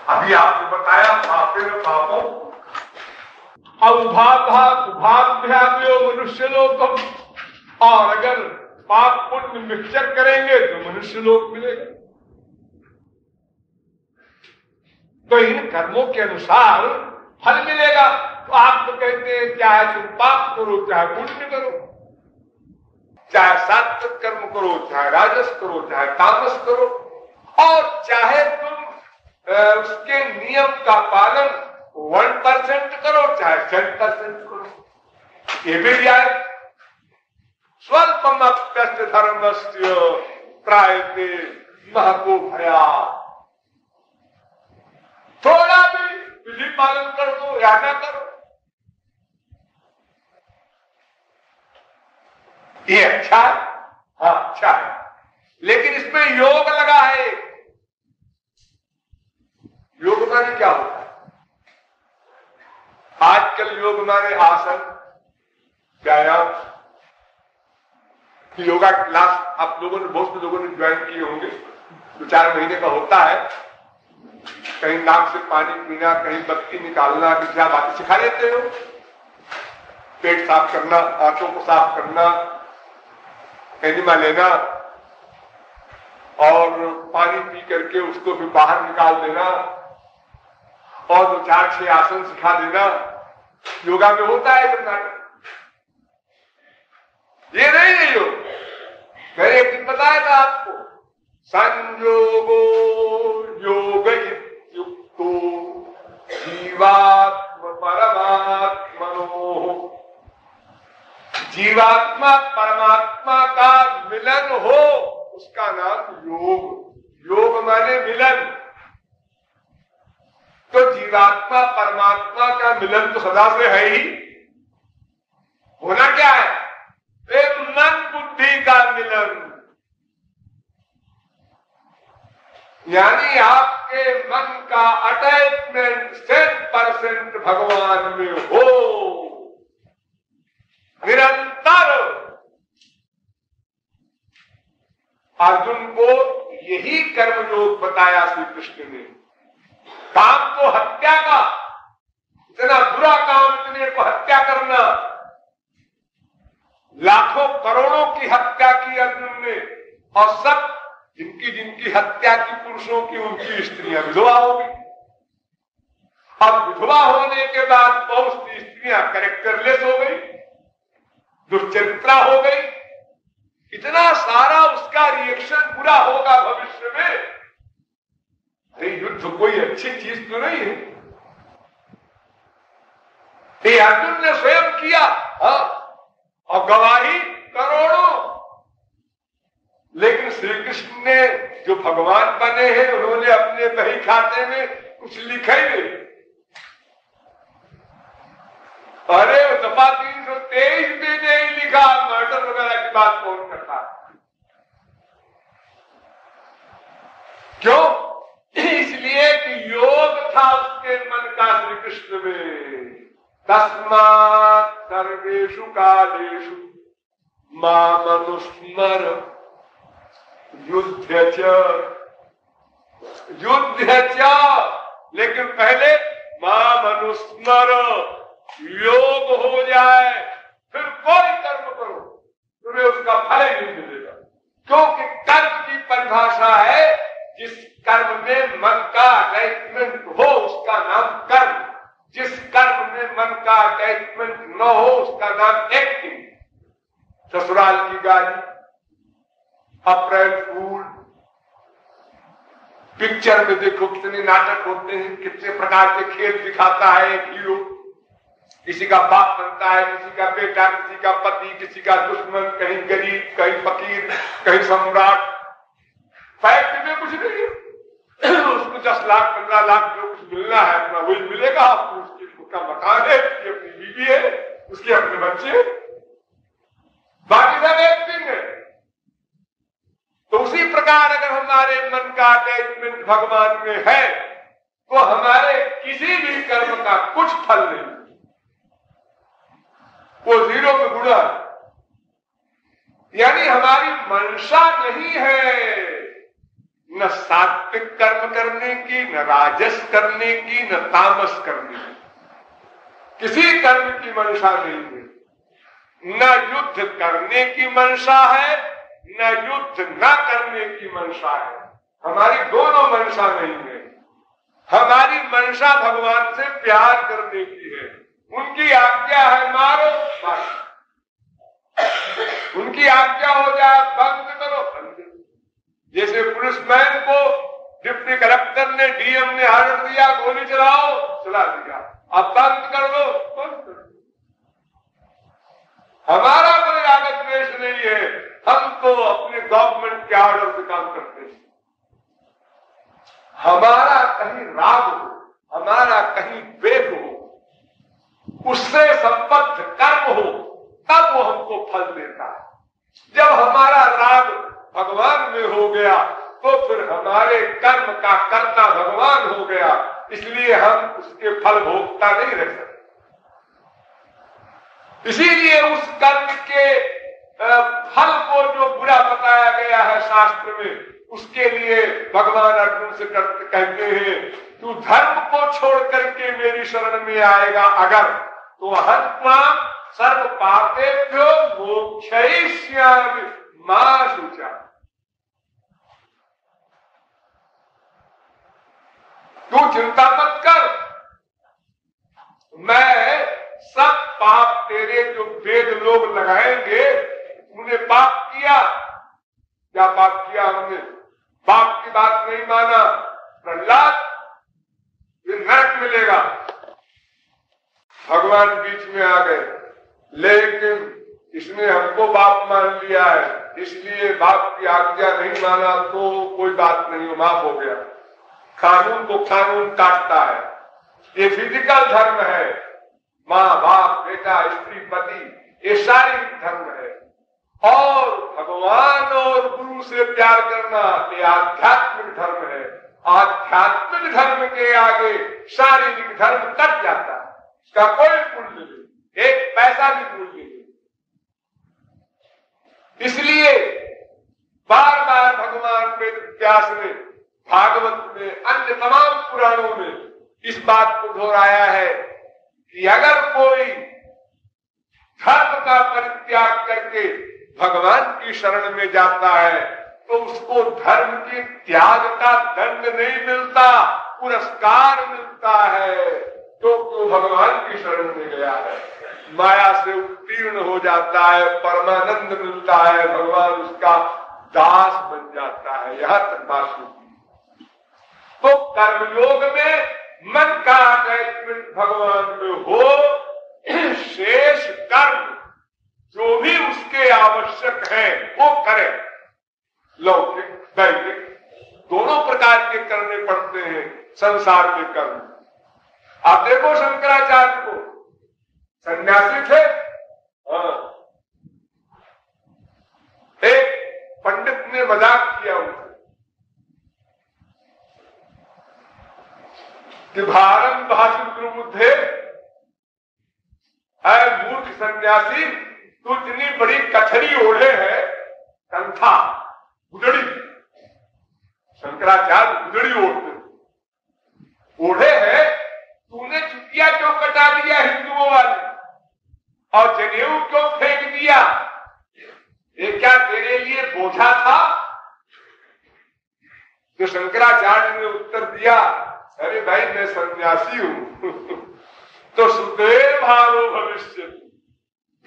अभी आपने बताया पापेन पापों उभाभ्याम्यो मनुष्य लोकम, और अगर पाप पुण्य मिक्सचर करेंगे तो मनुष्य लोक मिलेगा। तो इन कर्मों के अनुसार फल मिलेगा। तो आप तो कहते हैं चाहे तुम पाप करो चाहे पुण्य करो, चाहे सात्विक कर्म करो चाहे राजस करो चाहे तामस करो, और चाहे तुम उसके नियम का पालन 1% करो चाहे 10% करो, ये भी यार स्वल्पम अप्यस्त धर्मस्य त्रायते महको भया। थोड़ा भी विधि पालन कर दो या ना करो, ये अच्छा है, हाँ अच्छा है, लेकिन इसमें योग लगा है। योग माने क्या होता है? आजकल योग माने आसन, व्यायाम, योगा क्लास आप लोगों ने, बहुत से लोगों ने ज्वाइन किए होंगे, 2-4 महीने का होता है। कहीं नाक से पानी पीना, कहीं बत्ती निकालना, कि क्या बातें सिखा देते हो, पेट साफ करना, आंखों को साफ करना, एनिमा लेना, और पानी पी करके उसको भी बाहर निकाल देना, और 2-4-6 आसन सिखा देना। योगा में होता है कर्नाटक, ये नहीं है योग। मैंने एक दिन बताया था आपको, संयोगो योग युक्तो जीवात्म परमात्मनो, जीवात्मा परमात्मा का मिलन हो उसका नाम योग। योग माने मिलन। तो जीवात्मा परमात्मा का सदा से है ही। होना क्या है? एक मन बुद्धि का मिलन, यानी आपके मन का अटैचमेंट 100% भगवान में हो निरंतर। अर्जुन को यही कर्मयोग बताया श्री कृष्ण ने। काम तो हत्या का, इतना बुरा काम, इतने को हत्या करना, लाखों करोड़ों की हत्या की अर्जुन ने, और सब जिनकी हत्या की पुरुषों की, उनकी स्त्रियां विधवा हो गई। अब विधवा होने के बाद बहुत सी स्त्रियां कैरेक्टरलेस हो गई, दुष्चरित्रा हो गई। इतना सारा उसका रिएक्शन बुरा होगा भविष्य में। अरे युद्ध कोई अच्छी चीज तो नहीं है। ये अर्जुन ने स्वयं किया, और गवाही करोड़ों। लेकिन श्री कृष्ण ने जो भगवान बने हैं, उन्होंने अपने बही खाते में कुछ लिखा ही नहीं। अरे दफा 323 में नहीं लिखा, मर्डर वगैरह की बात कौन करता? क्यों? इसलिए कि योग था उसके मन का श्री कृष्ण में। तस्मात् सर्वेषु कालेषु मामनुस्मर युद्ध च। लेकिन पहले मामनुस्मर, योग हो जाए, फिर कोई कर्म करो, तुम्हें उसका फल ही नहीं मिलेगा। क्योंकि कर्म की परिभाषा है, जिस कर्म में मन का अटैचमेंट हो उसका नाम कर्म, जिस कर्म में मन का अटैचमेंट न हो उसका नाम एक्टिंग। ससुराल की गाली, अप्रैल फूल, पिक्चर में देखो कितने नाटक होते हैं, कितने प्रकार के खेल दिखाता है एक हीरो। किसी का बाप बनता है, किसी का बेटा, किसी का पति, किसी का दुश्मन, कहीं गरीब, कहीं फकीर, कहीं सम्राट। फैक्ट में कुछ नहीं है। उसको 10 लाख 15 लाख जो कुछ मिलना है अपना वही मिलेगा। आपको उसका मकान है, उसकी अपनी बीवी है, उसके अपने बच्चे, बाकी सब एक्टिंग है। तो उसी प्रकार अगर हमारे मन का अटैचमेंट भगवान में है, तो हमारे किसी भी कर्म का कुछ फल नहीं, वो 0 में गुणा। यानी हमारी मंशा नहीं है न सात्विक कर्म करने की, न राजस करने की, न तामस करने की। किसी कर्म की मंशा नहीं है। न युद्ध करने की मंशा है, न युद्ध न करने की मंशा है। हमारी दोनों मंशा नहीं है। हमारी मंशा भगवान से प्यार करने की है। उनकी आज्ञा है मारो, मारो। उनकी आज्ञा हो जाए बंद करो, बंद करो। जैसे पुलिसमैन को डिप्टी कलेक्टर ने, डीएम ने ऑर्डर दिया गोली चलाओ, चला दिया, अब बंद कर दो, बंद कर दो। हमारा कोई राग द्वेष नहीं है। हम तो अपने गवर्नमेंट के ऑर्डर से काम करते हैं। हमारा कहीं राग हो, हमारा कहीं द्वेष हो, उससे संबद्ध कर्म हो, तब वो हमको फल देता है। जब हमारा राग भगवान में हो गया, तो फिर हमारे कर्म का कर्ता भगवान हो गया। इसलिए हम उसके फल भोगता नहीं रह सकते। इसीलिए उस कर्म के फल को जो बुरा बताया गया है शास्त्र में, उसके लिए भगवान अर्जुन से कहते हैं, तू धर्म को छोड़ करके मेरी शरण में आएगा अगर, तो हत्वा सर्व पापेभ्यो मोक्षयिष्यामि मा शुचा। तू चिंता मत कर, मैं सब पाप तेरे जो वेद लोग लगाएंगे, तूने पाप किया, क्या पाप किया हमने? पाप की बात नहीं माना, प्रहलाद ये नरक मिलेगा। भगवान बीच में आ गए, लेकिन इसने हमको बाप मान लिया है, इसलिए बाप की आज्ञा नहीं माना तो कोई बात नहीं, माफ हो गया। कानून को कानून काटता है, ये फिजिकल धर्म है। माँ बाप बेटा स्त्री पति, ये शारीरिक धर्म है। और भगवान और गुरु से प्यार करना ये आध्यात्मिक धर्म है। आध्यात्मिक धर्म के आगे शारीरिक धर्म कट जाता है, इसका कोई मूल्य नहीं, एक पैसा भी मूल्य नहीं। इसलिए बार बार भगवान वेद व्यास ने भागवत में, अन्य तमाम पुराणों में इस बात को दोहराया है कि अगर कोई धर्म का परित्याग करके भगवान की शरण में जाता है तो उसको धर्म के त्याग का दंड नहीं मिलता, पुरस्कार मिलता है, तो भगवान की शरण में गया है, माया से उत्तीर्ण हो जाता है, परमानंद मिलता है, भगवान उसका दास बन जाता है। यहां तक बात होती है। तो कर्मयोग में मन का अटैचमेंट भगवान में हो, शेष कर्म जो भी उसके आवश्यक है वो करे। लौकिक दैविक दोनों प्रकार के करने पड़ते हैं संसार के कर्म। आप देखो शंकराचार्य को, सन्यासी थे, एक पंडित ने मजाक किया उनसे कि भारम भाषण गुरु बुद्धे, है मूर्ख सन्यासी, तू इतनी बड़ी कथरी ओढ़े है, कंथा गुदड़ी, शंकराचार्य गुदड़ी ओढ़े है, तूने चुटिया क्यों कटा दिया हिंदुओं वाली, और जनेऊ क्यों फेंक दिया, ये क्या तेरे लिए बोझा था? तो शंकराचार्य ने उत्तर दिया, अरे भाई मैं सन्यासी हूं तो सुदेव भारो भविष्य,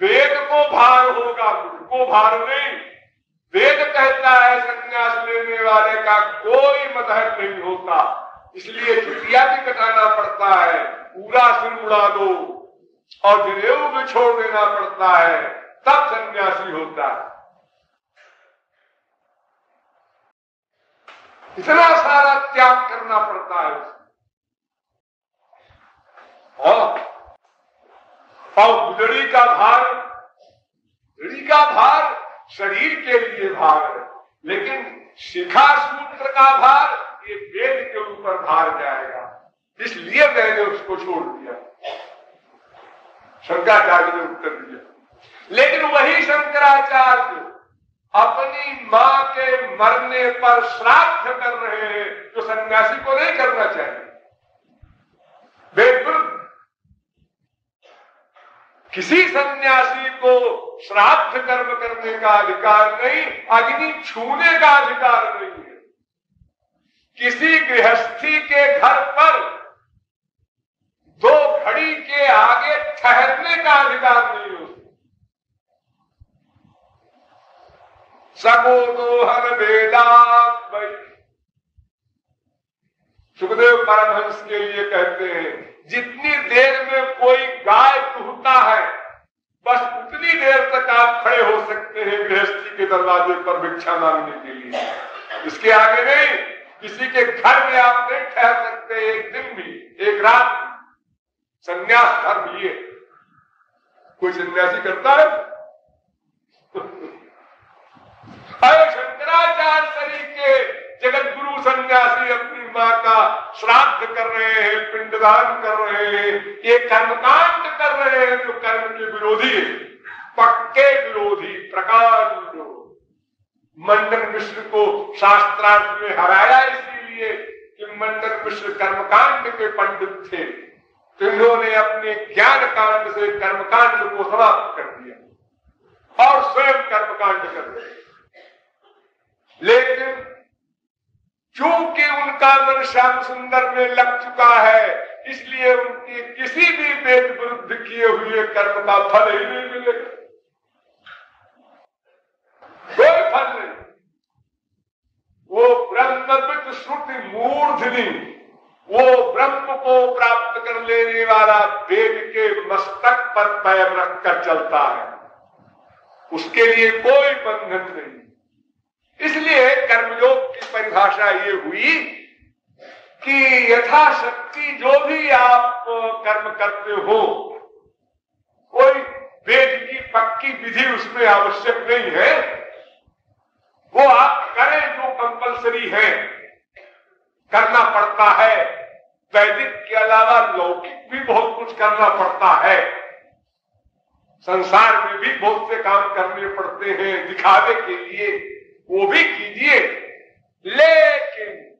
वेद को भार होगा, मुझको भार नहीं। वेद कहता है संन्यास लेने वाले का कोई मदहर नहीं होता, इसलिए चुटिया भी कटाना पड़ता है, पूरा सिर उड़ा दो और जनेऊ भी छोड़ देना पड़ता है, तब सन्यासी होता है। इतना सारा त्याग करना पड़ता है। और गुदड़ी का भार शरीर के लिए भार है, लेकिन शिखा सूत्र का भार ये वेद के ऊपर भार जाएगा, इसलिए मैंने उसको छोड़ दिया। शंकराचार्य ने उत्तर दिया। लेकिन वही शंकराचार्य अपनी मां के मरने पर श्राद्ध कर रहे हैं, जो सन्यासी को नहीं करना चाहिए। बिल्कुल किसी सन्यासी को श्राद्ध कर्म करने का अधिकार नहीं, अग्नि छूने का अधिकार नहीं है। किसी गृहस्थी के घर पर 2 घड़ी के आगे ठहरने का अधिकार नहीं हो। सगोदोहन वेदांत भाई सुखदेव परमहंस के लिए कहते हैं, जितनी देर में कोई गाय दुहता है बस उतनी देर तक आप खड़े हो सकते हैं गृहस्थी के दरवाजे पर भिक्षा मांगने के लिए, इसके आगे नहीं। किसी के घर में आप नहीं ठहर सकते एक दिन भी, एक रात। संन्यास धर्म ये कोई सन्यासी करता है? अरे शंकराचार्य शरीर के जगत गुरु सन्यासी अपनी मां का श्राद्ध कर रहे हैं, पिंडदान कर रहे हैं, ये कर्मकांड कर रहे हैं जो कर्म के विरोधी है, पक्के विरोधी, प्रकांड। मंडन मिश्र को शास्त्रार्थ में हराया इसीलिए कि मंडन मिश्र कर्मकांड के पंडित थे, तो इन्होंने अपने ज्ञान कांड से कर्मकांड को समाप्त कर दिया और स्वयं कर्मकांड कर दिया। लेकिन क्योंकि उनका मन श्याम सुंदर में लग चुका है, इसलिए उनके किसी भी वेद विरुद्ध किए हुए कर्म का फल ही नहीं मिलेगा, कोई फल नहीं। वो ब्रह्मविद श्रुति मूर्धनि, वो ब्रह्म को प्राप्त कर लेने वाला वेद के मस्तक पर पैर रखकर चलता है, उसके लिए कोई बंधन नहीं। इसलिए कर्मयोग की परिभाषा ये हुई कि यथाशक्ति जो भी आप कर्म करते हो कोई वेद की पक्की विधि उसमें आवश्यक नहीं है। वो आप करें जो कंपलसरी है, करना पड़ता है। वैदिक के अलावा लौकिक भी बहुत कुछ करना पड़ता है। संसार में भी बहुत से काम करने पड़ते हैं दिखावे के लिए, वो भी कीजिए, लेकिन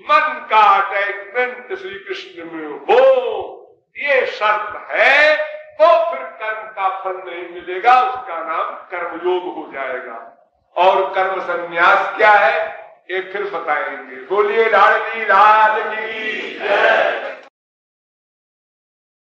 मन का अटैचमेंट श्री कृष्ण में हो, ये शर्त है, तो फिर कर्म का फल नहीं मिलेगा, उसका नाम कर्मयोग हो जाएगा। और कर्म संन्यास क्या है ये फिर बताएंगे। बोलिए लाडली लाल की जय।